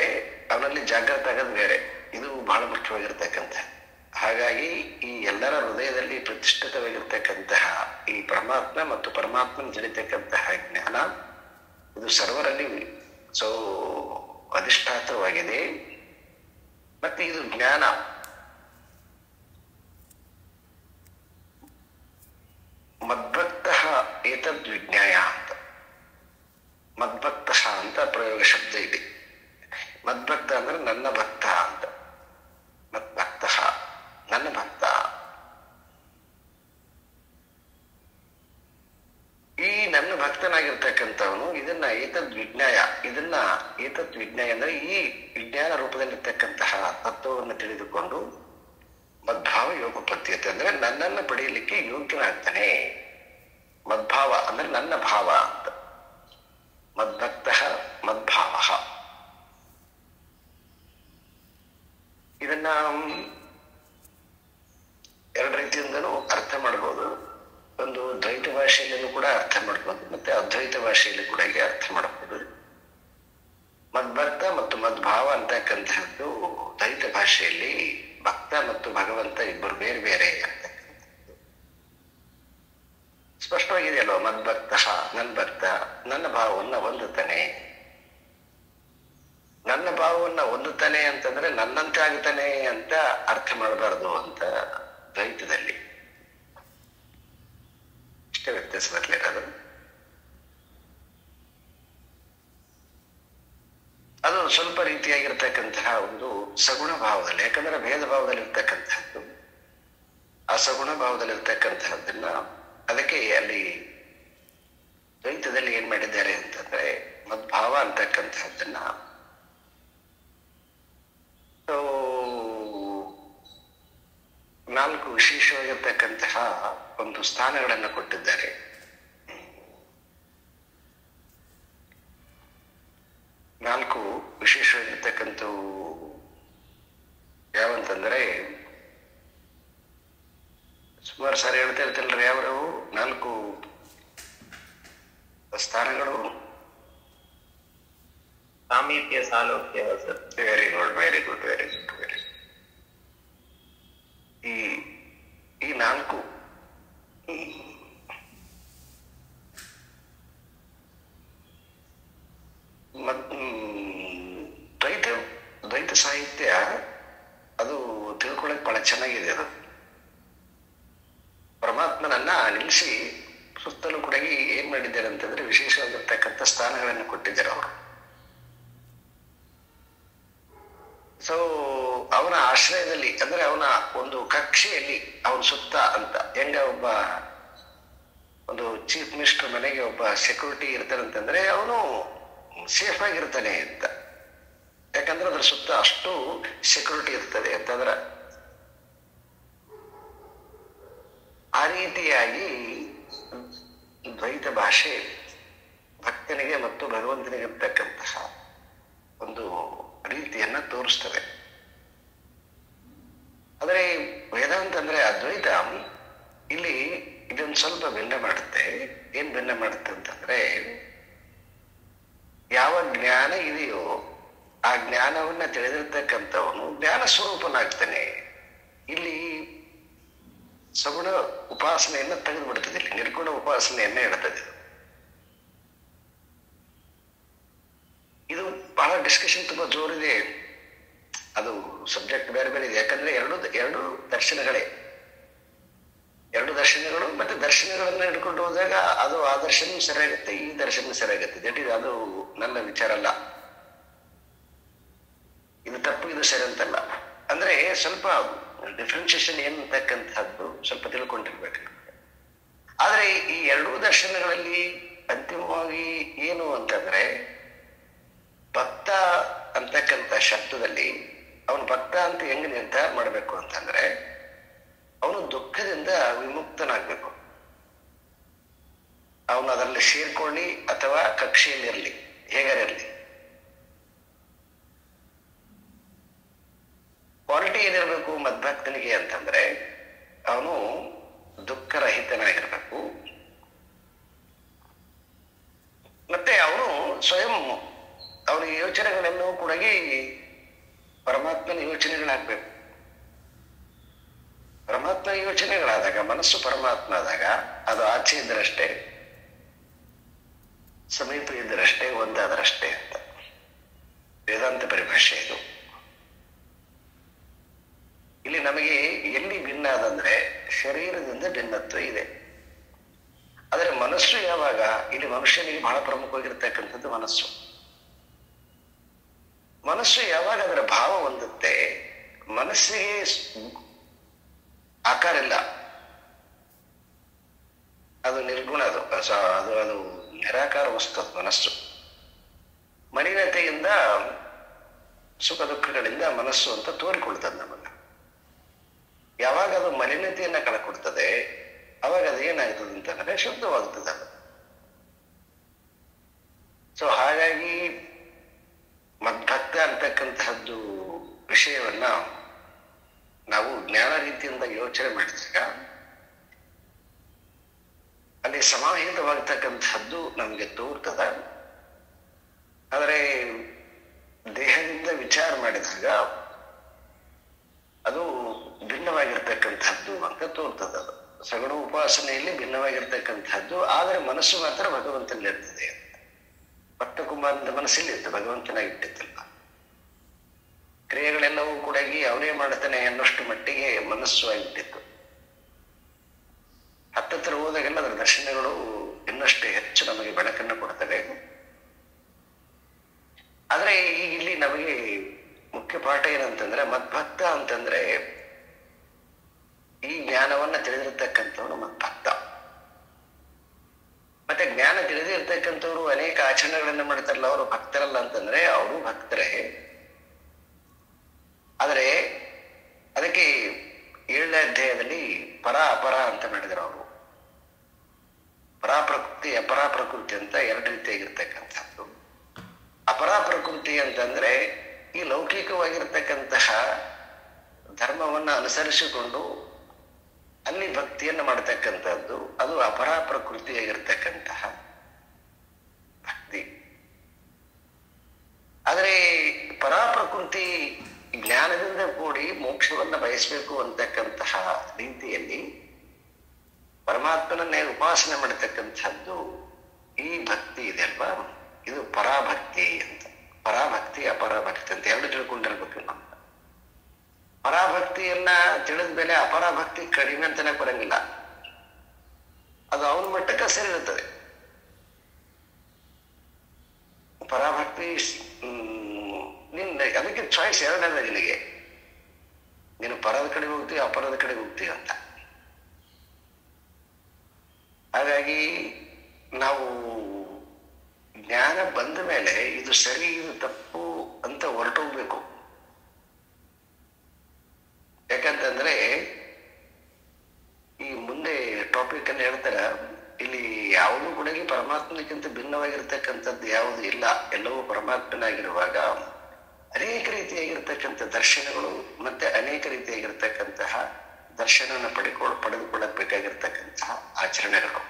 ಅವನಲ್ಲಿ ಜಾಗೃತ ಆಗೋದು ಬೇರೆ. ಇದು ಬಹಳ ಮುಖ್ಯವಾಗಿರ್ತಕ್ಕಂಥ. ಹಾಗಾಗಿ ಈ ಎಲ್ಲರ ಹೃದಯದಲ್ಲಿ ಪ್ರತಿಷ್ಠಿತವಾಗಿರ್ತಕ್ಕಂತಹ ಈ ಪರಮಾತ್ಮ ಮತ್ತು ಪರಮಾತ್ಮನ ತಿಳಿತಕ್ಕಂತಹ ಜ್ಞಾನ ಇದು ಸರ್ವರಲ್ಲಿ ಅಧಿಷ್ಠಾತವಾಗಿದೆ. ಮತ್ತೆ ಇದು ಜ್ಞಾನ ಮದ್ಭಕ್ತ ಏತದ್ ವಿಜ್ಞಾಯ ಅಂತ, ಮದ್ಭಕ್ತ ಅಂತ ಪ್ರಯೋಗ ಶಬ್ದ ಇದೆ. ಮದ್ಭಕ್ತ ಅಂದ್ರೆ ನನ್ನ ಭಕ್ತ ಅಂತ. ಮದ್ಭಕ್ತ ನನ್ನ ಭಕ್ತ. ಈ ನನ್ನ ಭಕ್ತನಾಗಿರ್ತಕ್ಕಂಥವನು ಇದನ್ನ ಏತದ್ ವಿಜ್ಞಾಯ, ಏತದ್ ವಿಜ್ಞಾಯ ಅಂದ್ರೆ ಈ ವಿಜ್ಞಾನ ರೂಪದಲ್ಲಿರ್ತಕ್ಕಂತಹ ತತ್ವವನ್ನು ತಿಳಿದುಕೊಂಡು ಮದ್ಭಾವ ಯೋಗಪದ್ಯತೆ ಅಂದ್ರೆ ನನ್ನನ್ನು ಪಡೆಯಲಿಕ್ಕೆ ಯೋಗ್ಯನಾಗ್ತಾನೆ. ಮದ್ಭಾವ ಅಂದ್ರೆ ನನ್ನ ಭಾವ ಅಂತ. ಮದ್ಭಕ್ತ ಮದ್ಭಾವ. ಇದನ್ನ ಎರಡು ರೀತಿಯಿಂದನೂ ಅರ್ಥ ಮಾಡ್ಬೋದು. ಒಂದು ದ್ವೈತ ಭಾಷೆಯಲ್ಲೂ ಕೂಡ ಅರ್ಥ ಮಾಡ್ಬೋದು, ಮತ್ತೆ ಅದ್ವೈತ ಭಾಷೆಯಲ್ಲಿ ಕೂಡ ಹೀಗೆ ಅರ್ಥ ಮಾಡ್ಬೋದು. ಮದ್ಭಕ್ತ ಮತ್ತು ಮದ್ಭಾವ ಅಂತಕ್ಕಂತಹದ್ದು ದ್ವೈತ ಭಾಷೆಯಲ್ಲಿ ಭಕ್ತ ಮತ್ತು ಭಗವಂತ ಇಬ್ಬರು ಬೇರೆ ಬೇರೆ ಅಂತಕ್ಕಂಥದ್ದು ಸ್ಪಷ್ಟವಾಗಿದೆಯಲ್ವ. ಮದ್ಭಕ್ತ ನನ್ನ ಭಕ್ತ ನನ್ನ ಭಾವವನ್ನ ಹೊಂದುತ್ತಾನೆ. ನನ್ನ ಭಾವವನ್ನ ಹೊಂದುತ್ತಾನೆ ಅಂತಂದ್ರೆ ನನ್ನಂತೆ ಆಗ್ತಾನೆ ಅಂತ ಅರ್ಥ ಮಾಡಬಾರ್ದು ಅಂತ ದ್ವೈತದಲ್ಲಿ. ಇಷ್ಟೇ ವ್ಯತ್ಯಾಸ ಬರಲಿರೋದು. ಅದು ಸ್ವಲ್ಪ ರೀತಿಯಾಗಿರ್ತಕ್ಕಂತಹ ಒಂದು ಸಗುಣ ಭಾವದಲ್ಲಿ, ಯಾಕಂದ್ರೆ ಭೇದ ಭಾವದಲ್ಲಿ ಇರ್ತಕ್ಕಂತಹದ್ದು. ಆ ಸಗುಣ ಭಾವದಲ್ಲಿರ್ತಕ್ಕಂತಹದ್ದನ್ನ ಅದಕ್ಕೆ ಅಲ್ಲಿ ದ್ವೈತದಲ್ಲಿ ಏನ್ ಮಾಡಿದ್ದಾರೆ ಅಂತಂದ್ರೆ, ಮದ್ಭಾವ ಅಂತಕ್ಕಂತಹದ್ದನ್ನ ನಾಲ್ಕು ವಿಶೇಷವಾಗಿರ್ತಕ್ಕಂತಹ ಒಂದು ಸ್ಥಾನಗಳನ್ನ ಕೊಟ್ಟಿದ್ದಾರೆ. ನಾಲ್ಕು ವಿಶೇಷವಾಗಿರ್ತಕ್ಕಂಥವು ಯಾವಂತಂದ್ರೆ, ಸುಮಾರು ಸಾರಿ ಹೇಳ್ತಾ ಇರ್ತಲ್ರಿ, ಯಾವ್ಯಾವು ನಾಲ್ಕು ಸ್ಥಾನಗಳು? ಸಾಮೀಪ್ಯ, ಸಾಲೋಕ್ಯ. Very good, very good, very good, very good. ಈ ನಾಲ್ಕು ದ್ವೈತ ಸಾಹಿತ್ಯ ಅದು ತಿಳ್ಕೊಳ್ಳೋಕೆ ಬಹಳ ಚೆನ್ನಾಗಿದೆ. ಅದು ಪರಮಾತ್ಮನನ್ನ ನಿಲ್ಲಿಸಿ ಸುತ್ತಲೂ ಕೂಡ ಏನ್ ಮಾಡಿದ್ದಾರೆ ಅಂತಂದ್ರೆ, ವಿಶೇಷವಾಗಿರ್ತಕ್ಕಂಥ ಸ್ಥಾನಗಳನ್ನು ಕೊಟ್ಟಿದ್ದಾರೆ ಅವರು. ಸೊ ಅವನ ಆಶ್ರಯದಲ್ಲಿ ಅಂದ್ರೆ ಅವನ ಒಂದು ಕಕ್ಷೆಯಲ್ಲಿ ಅವನ ಸುತ್ತ ಅಂತ, ಹೆಂಗ ಒಬ್ಬ ಒಂದು ಚೀಫ್ ಮಿನಿಸ್ಟರ್ ಮನೆಗೆ ಒಬ್ಬ ಸೆಕ್ಯೂರಿಟಿ ಇರ್ತಾರಂತಂದ್ರೆ ಅವನು ಸೇಫ್ ಆಗಿರ್ತಾನೆ ಅಂತ. ಯಾಕಂದ್ರೆ ಅದ್ರ ಸುತ್ತ ಅಷ್ಟು ಸೆಕ್ಯೂರಿಟಿ ಇರ್ತದೆ ಅಂತಂದ್ರ. ಆ ರೀತಿಯಾಗಿ ದ್ವೈತ ಭಾಷೆ ಭಕ್ತನಿಗೆ ಮತ್ತು ಭಗವಂತನಿಗೆ ಇರ್ತಕ್ಕಂತಹ ಒಂದು ರೀತಿಯನ್ನ ತೋರಿಸ್ತದೆ. ಆದ್ರೆ ವೇದಾಂತ ಅಂದ್ರೆ ಅದ್ವೈತ ಇಲ್ಲಿ ಇದೊಂದು ಸ್ವಲ್ಪ ಭಿನ್ನ ಮಾಡುತ್ತೆ. ಏನ್ ಭಿನ್ನ ಮಾಡುತ್ತೆ ಅಂತಂದ್ರೆ, ಯಾವ ಜ್ಞಾನ ಇದೆಯೋ ಆ ಜ್ಞಾನವನ್ನ ತಿಳಿದಿರ್ತಕ್ಕಂಥವನು ಜ್ಞಾನ ಸ್ವರೂಪನಾಗ್ತಾನೆ. ಇಲ್ಲಿ ಸಗುಣ ಉಪಾಸನೆಯನ್ನ ತೆಗೆದು ಬಿಡ್ತದೆ, ಇಲ್ಲಿ ನಿರ್ಗುಣ ಉಪಾಸನೆಯನ್ನ ಇಡ್ತದೆ. ಬಹಳ ಡಿಸ್ಕಷನ್ ತುಂಬಾ ಜೋರಿದೆ, ಅದು ಸಬ್ಜೆಕ್ಟ್ ಬೇರೆ ಬೇರೆ ಇದೆ. ಯಾಕಂದ್ರೆ ಎರಡು ದರ್ಶನಗಳೇ, ಎರಡು ದರ್ಶನಗಳು. ಮತ್ತೆ ದರ್ಶನಗಳನ್ನ ಹಿಡ್ಕೊಂಡು ಹೋದಾಗ ಅದು ಆ ದರ್ಶನ ಸರಿಯಾಗುತ್ತೆ, ಈ ದರ್ಶನ ಸರಿಯಾಗುತ್ತೆ. ದಟ್ ಇದು ಅದು ನನ್ನ ವಿಚಾರ ಅಲ್ಲ, ಇದು ತಪ್ಪು ಇದು ಸರಿ ಅಂತಲ್ಲ. ಅಂದ್ರೆ ಸ್ವಲ್ಪ ಡಿಫ್ರೆನ್ಸಿಯೇಷನ್ ಏನ್ ಅಂತಕ್ಕಂಥದ್ದು ಸ್ವಲ್ಪ ತಿಳ್ಕೊಂಡಿರ್ಬೇಕು. ಆದ್ರೆ ಈ ಎರಡೂ ದರ್ಶನಗಳಲ್ಲಿ ಅಂತಿಮವಾಗಿ ಏನು ಅಂತಂದ್ರೆ, ಭಕ್ತ ಅಂತಕ್ಕಂಥ ಶಬ್ದದಲ್ಲಿ ಅವನು ಭಕ್ತ ಅಂತ ಹೆಂಗ್ ನಿರ್ಧಾರ ಮಾಡಬೇಕು ಅಂತಂದ್ರೆ, ಅವನು ದುಃಖದಿಂದ ವಿಮುಕ್ತನಾಗ್ಬೇಕು. ಅವನು ಅದರಲ್ಲಿ ಸೇರ್ಕೊಳ್ಳಿ ಅಥವಾ ಕಕ್ಷೆಯಲ್ಲಿರಲಿ, ಹೇಗಾರಿರ್ಲಿ. ಕ್ವಾಲಿಟಿ ಏನಿರ್ಬೇಕು ಮದ್ಭಕ್ತನಿಗೆ ಅಂತಂದ್ರೆ, ಅವನು ದುಃಖರಹಿತನಾಗಿರ್ಬೇಕು. ಮತ್ತೆ ಅವನು ಸ್ವಯಂ ಅವನ ಯೋಚನೆಗಳೆಲ್ಲವೂ ಕೂಡ ಪರಮಾತ್ಮನ ಯೋಚನೆಗಳಾಗ್ಬೇಕು. ಪರಮಾತ್ಮ ಯೋಚನೆಗಳಾದಾಗ, ಮನಸ್ಸು ಪರಮಾತ್ಮ ಆದಾಗ, ಅದು ಆಚೆ ಇದ್ದರಷ್ಟೇ, ಸಮೀಪ ಇದ್ದರಷ್ಟೇ, ಒಂದಾದರಷ್ಟೇ ಅಂತ ವೇದಾಂತ ಪರಿಭಾಷೆ ಇದು. ಇಲ್ಲಿ ನಮಗೆ ಎಲ್ಲಿ ಭಿನ್ನ ಅದಂದ್ರೆ, ಶರೀರದಿಂದ ಭಿನ್ನತ್ವ ಇದೆ. ಆದರೆ ಮನಸ್ಸು ಯಾವಾಗ, ಇಲ್ಲಿ ಮನುಷ್ಯನಿಗೆ ಬಹಳ ಪ್ರಮುಖವಾಗಿರ್ತಕ್ಕಂಥದ್ದು ಮನಸ್ಸು. ಮನಸ್ಸು ಯಾವಾಗ ಅದರ ಭಾವ ಹೊಂದುತ್ತೆ, ಮನಸ್ಸಿಗೆ ಆಕಾರ ಇಲ್ಲ, ಅದು ನಿರ್ಗುಣ, ಅದು ನಿರಾಕಾರ ವಸ್ತು. ಅದು ಮನಸ್ಸು ಮಲಿನತೆಯಿಂದ, ಸುಖ ದುಃಖಗಳಿಂದ ಮನಸ್ಸು ಅಂತ ತೋರಿಕೊಳ್ತದೆ ನಮಗೆ. ಯಾವಾಗ ಅದು ಮಲಿನತೆಯನ್ನ ಕಳ್ಕೊಡ್ತದೆ, ಅವಾಗ ಅದು ಏನಾಗ್ತದೆ ಅಂತಂದ್ರೆ ಶುದ್ಧವಾಗ್ತದೆ ಅದು. ಸೊ ಹಾಗಾಗಿ ಮದ್ಭಕ್ತ ಅಂತಕ್ಕಂತಹದ್ದು ವಿಷಯವನ್ನ ನಾವು ಜ್ಞಾನ ರೀತಿಯಿಂದ ಯೋಚನೆ ಮಾಡಿದಾಗ ಅಲ್ಲಿ ಸಮಾಹಿತವಾಗ್ತಕ್ಕಂಥದ್ದು ನಮಗೆ ತೋರ್ತದ. ಆದರೆ ದೇಹದಿಂದ ವಿಚಾರ ಮಾಡಿದಾಗ ಅದು ಭಿನ್ನವಾಗಿರ್ತಕ್ಕಂಥದ್ದು ಅಂತ ತೋರ್ತದ. ಅದು ಸಗಣ ಉಪಾಸನೆಯಲ್ಲಿ ಭಿನ್ನವಾಗಿರ್ತಕ್ಕಂಥದ್ದು, ಆದರೆ ಮನಸ್ಸು ಮಾತ್ರ ಭಗವಂತನಲ್ಲಿರ್ತದೆ ಅಂತ. ಭಕ್ತ ಕುಮಾರನ ಮನಸ್ಸಲ್ಲಿ ಇರ್ತದೆ, ಭಗವಂತನಾಗಿಟ್ಟಿದ್ದಲ್ಲ. ಕ್ರಿಯೆಗಳೆಲ್ಲವೂ ಕೂಡ ಅವನೇ ಮಾಡ್ತಾನೆ ಅನ್ನೋಷ್ಟು ಮಟ್ಟಿಗೆ ಮನಸ್ಸು ಆಗಿಬಿಟ್ಟಿತ್ತು. ಹತ್ತತ್ರ ಹೋದಾಗೆಲ್ಲ ಅದರ ದರ್ಶನಗಳು ಇನ್ನಷ್ಟು ಹೆಚ್ಚು ನಮಗೆ ಬೆಳಕನ್ನು ಕೊಡ್ತವೆ. ಆದ್ರೆ ಈಗ ಇಲ್ಲಿ ನಮಗೆ ಮುಖ್ಯ ಪಾಠ ಏನಂತಂದ್ರೆ, ಮದ್ಭಕ್ತ ಅಂತಂದ್ರೆ ಈ ಜ್ಞಾನವನ್ನ ತಿಳಿದಿರ್ತಕ್ಕಂಥವ್ರು ಮದ್ಭಕ್ತ. ಮತ್ತೆ ಜ್ಞಾನ ತಿಳಿದಿರ್ತಕ್ಕಂಥವ್ರು ಅನೇಕ ಆಚರಣೆಗಳನ್ನ ಮಾಡ್ತಾರಲ್ಲ, ಅವರು ಭಕ್ತರಲ್ಲ ಅಂತಂದ್ರೆ ಅವರು ಭಕ್ತರೇ. ಆದರೆ ಅದಕ್ಕೆ 7ನೇ ಅಧ್ಯಾಯದಲ್ಲಿ ಪರ ಅಪರ ಅಂತ ಮಾಡಿದ್ರು ಅವರು. ಪರಾಪ್ರಕೃತಿ ಅಪರಾ ಪ್ರಕೃತಿ ಅಂತ ಎರಡು ರೀತಿಯಾಗಿರ್ತಕ್ಕಂಥದ್ದು. ಅಪರಾ ಪ್ರಕೃತಿ ಅಂತಂದ್ರೆ ಈ ಲೌಕಿಕವಾಗಿರ್ತಕ್ಕಂತಹ ಧರ್ಮವನ್ನ ಅನುಸರಿಸಿಕೊಂಡು ಅಲ್ಲಿ ಭಕ್ತಿಯನ್ನು ಮಾಡತಕ್ಕಂಥದ್ದು, ಅದು ಅಪರಾ ಪ್ರಕೃತಿಯಾಗಿರ್ತಕ್ಕಂತಹ ಭಕ್ತಿ. ಆದರೆ ಪರಾಪ್ರಕೃತಿ ಜ್ಞಾನದಿಂದ ಕೂಡಿ ಮೋಕ್ಷವನ್ನ ಬಯಸಬೇಕು ಅಂತಕ್ಕಂತಹ ರೀತಿಯಲ್ಲಿ ಪರಮಾತ್ಮನನ್ನೇ ಉಪಾಸನೆ ಮಾಡತಕ್ಕಂಥದ್ದು ಈ ಭಕ್ತಿ ಇದೆ ಅಲ್ವಾ, ಇದು ಪರಾಭಕ್ತಿ ಅಂತ. ಪರಾಭಕ್ತಿ ಅಪರಾಭಕ್ತಿ ಅಂತ ಎರಡು ತಿಳ್ಕೊಂಡಿರ್ಬೇಕು ನಾವು. ಪರಾಭಕ್ತಿಯನ್ನ ತಿಳಿದ ಮೇಲೆ ಅಪರಾಭಕ್ತಿ ಕಡಿಮೆ ಅಂತಾನೆ ಬರಂಗಿಲ್ಲ, ಅದು ಅವನ ಮಟ್ಟಕ್ಕೆ ಸರಿ ಇರುತ್ತದೆ. ಪರಾಭಕ್ತಿ ಅದಕ್ಕೆ ಚಾಯ್ಸ್ ಎರಡನೇದ ನಿನಗೆ, ನೀನು ಪರದ ಕಡೆ ಹೋಗ್ತೀವಿ ಅಪರದ ಕಡೆ ಹೋಗ್ತೀವಿ ಅಂತ. ಹಾಗಾಗಿ ನಾವು ಜ್ಞಾನ ಬಂದ ಮೇಲೆ ಇದು ಸರಿ ಇದು ತಪ್ಪು ಅಂತ ಹೊರಟೋಗ್ಬೇಕು. ಯಾಕಂತಂದ್ರೆ ಈ ಮುಂದೆ ಟಾಪಿಕ್ ಅನ್ನು ಹೇಳ್ತಾರ, ಇಲ್ಲಿ ಯಾವುದೂ ಕೂಡ ಪರಮಾತ್ಮನಿಗಿಂತ ಭಿನ್ನವಾಗಿರ್ತಕ್ಕಂಥದ್ದು ಯಾವುದು ಇಲ್ಲ, ಎಲ್ಲವೂ ಪರಮಾತ್ಮನಾಗಿರುವಾಗ ಅನೇಕ ರೀತಿಯಾಗಿರ್ತಕ್ಕಂಥ ದರ್ಶನಗಳು ಮತ್ತೆ ಅನೇಕ ರೀತಿಯಾಗಿರ್ತಕ್ಕಂತಹ ದರ್ಶನನ ಪಡೆದುಕೊಳ್ಳಬೇಕಾಗಿರ್ತಕ್ಕಂತಹ ಆಚರಣೆಗಳು.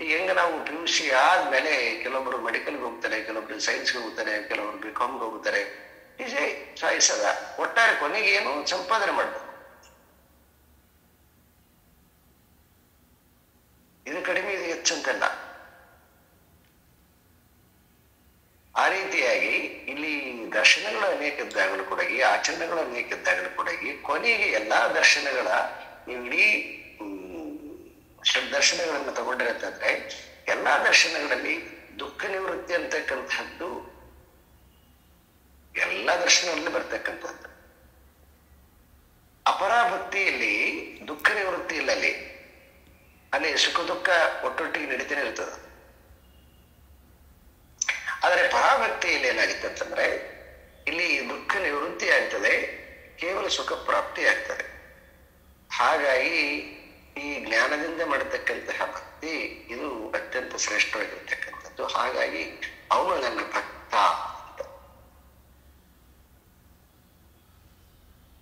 ಈಗ ಹೆಂಗ ನಾವು PUC ಆದ್ಮೇಲೆ ಕೆಲವೊಬ್ರು ಮೆಡಿಕಲ್ಗೆ ಹೋಗ್ತಾರೆ, ಕೆಲವೊಬ್ರು ಸೈನ್ಸ್ಗೆ ಹೋಗ್ತಾರೆ, ಕೆಲವೊಬ್ರು BComಗೆ ಹೋಗ್ತಾರೆ. ಈಜೆ ಚಾಯ್ಸ್ ಅದ. ಒಟ್ಟಾರೆ ಕೊನೆಗೆ ಏನು ಸಂಪಾದನೆ ಮಾಡ್ಬೇಕು. ಇದು ಕಡಿಮೆ ಇದು ಹೆಚ್ಚಂತಲ್ಲ. ಆ ರೀತಿಯಾಗಿ ಇಲ್ಲಿ ದರ್ಶನಗಳು ಅನೇಕದ್ದಾಗಲು ಕೂಡ ಆಚರಣೆಗಳು ಅನೇಕದ್ದಾಗಲು ಕೂಡ ಕೊನೆಗೆ ಎಲ್ಲಾ ದರ್ಶನಗಳ ಇಡೀ ದರ್ಶನಗಳನ್ನು ತಗೊಂಡಿರತ್ತಂದ್ರೆ ಎಲ್ಲಾ ದರ್ಶನಗಳಲ್ಲಿ ದುಃಖ ನಿವೃತ್ತಿ ಅಂತಕ್ಕಂಥದ್ದು ಎಲ್ಲಾ ದರ್ಶನಗಳಲ್ಲಿ ಬರ್ತಕ್ಕಂಥದ್ದು. ಅಪರಾಭಕ್ತಿಯಲ್ಲಿ ದುಃಖ ನಿವೃತ್ತಿ ಇಲ್ಲ, ಅಲ್ಲಿ ಸುಖ ದುಃಖ ಒಟ್ಟೊಟ್ಟಿಗೆ ನಡೀತಾನೆ ಇರ್ತದೆ. ಆದರೆ ಪರಾಭಕ್ತಿಯಲ್ಲಿ ಏನಾಗುತ್ತಂತಂದ್ರೆ ಇಲ್ಲಿ ದುಃಖ ನಿವೃತ್ತಿ ಆಗ್ತದೆ, ಕೇವಲ ಸುಖ ಪ್ರಾಪ್ತಿ ಆಗ್ತದೆ. ಹಾಗಾಗಿ ಈ ಜ್ಞಾನದಿಂದ ಮಾಡತಕ್ಕಂತಹ ಭಕ್ತಿ ಇದು ಅತ್ಯಂತ ಶ್ರೇಷ್ಠವಾಗಿರ್ತಕ್ಕಂಥದ್ದು. ಹಾಗಾಗಿ ಅವನು ನನ್ನ ಭಕ್ತ ಅಂತ.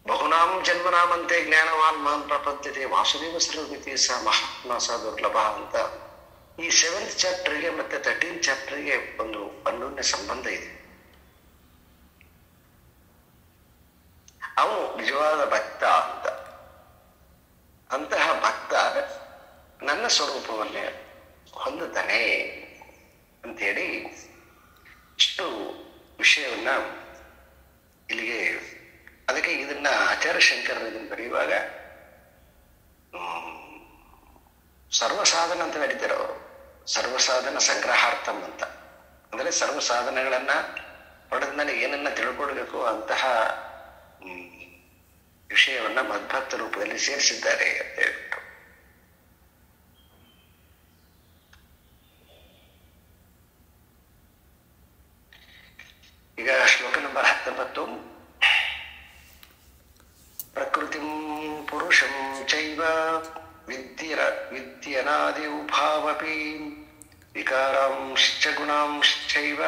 ಬಹುನಾಂ ಜನ್ಮನಾಮಂತೆ ಜ್ಞಾನವಾನ್ ಮಾನ್ ಪ್ರಪದ್ಯತೆ ವಾಸುದೇವ ಸರ್ವಮಿತಿ ಸ ಮಹಾತ್ಮ ಸ ದುರ್ಲಭ ಅಂತ ಈ 7th ಚಾಪ್ಟರ್ಗೆ ಮತ್ತೆ 13th ಚಾಪ್ಟರ್ಗೆ ಒಂದು ಅನ್ಯೋನ್ಯ ಸಂಬಂಧ ಇದೆ. ಅವನು ನಿಜವಾದ ಭಕ್ತ ಅಂತ. ಅಂತಹ ಭಕ್ತ ನನ್ನ ಸ್ವರೂಪವನ್ನೇ ಹೊಂದುತ್ತಾನೆ ಅಂತೇಳಿ ಇಷ್ಟು ವಿಷಯವನ್ನ ಇಲ್ಲಿಗೆ. ಅದಕ್ಕೆ ಇದನ್ನ ಆಚಾರ್ಯ ಶಂಕರರು ಇದನ್ನು ಬರೆಯುವಾಗ ಸರ್ವಸಾಧನ ಅಂತ ನಡೀತಾರೆ ಅವರು. ಸರ್ವಸಾಧನ ಸಂಗ್ರಹಾರ್ಥಂ ಅಂತ, ಅಂದ್ರೆ ಸರ್ವ ಸಾಧನಗಳನ್ನ ಪಡೆದ ಮೇಲೆ ಏನನ್ನ ತಿಳ್ಕೊಳ್ಬೇಕು ಅಂತಹ ವಿಷಯವನ್ನ ಮದ್ಭಕ್ತ ರೂಪದಲ್ಲಿ ಸೇರಿಸಿದ್ದಾರೆ ಅಂತ ಹೇಳ್ಬಿಟ್ಟು. ಈಗ ಶ್ಲೋಕ ನಂಬರ್ 19. ಪ್ರಕೃತಿಂ ಪುರುಷಂ ಚೈವ ವಿದ್ಯನಾದಿ ಉಭಾವಪಿ ವಿಕಾರಾಂಶ್ಚ ಗುಣಾಂಶ್ಚೈವ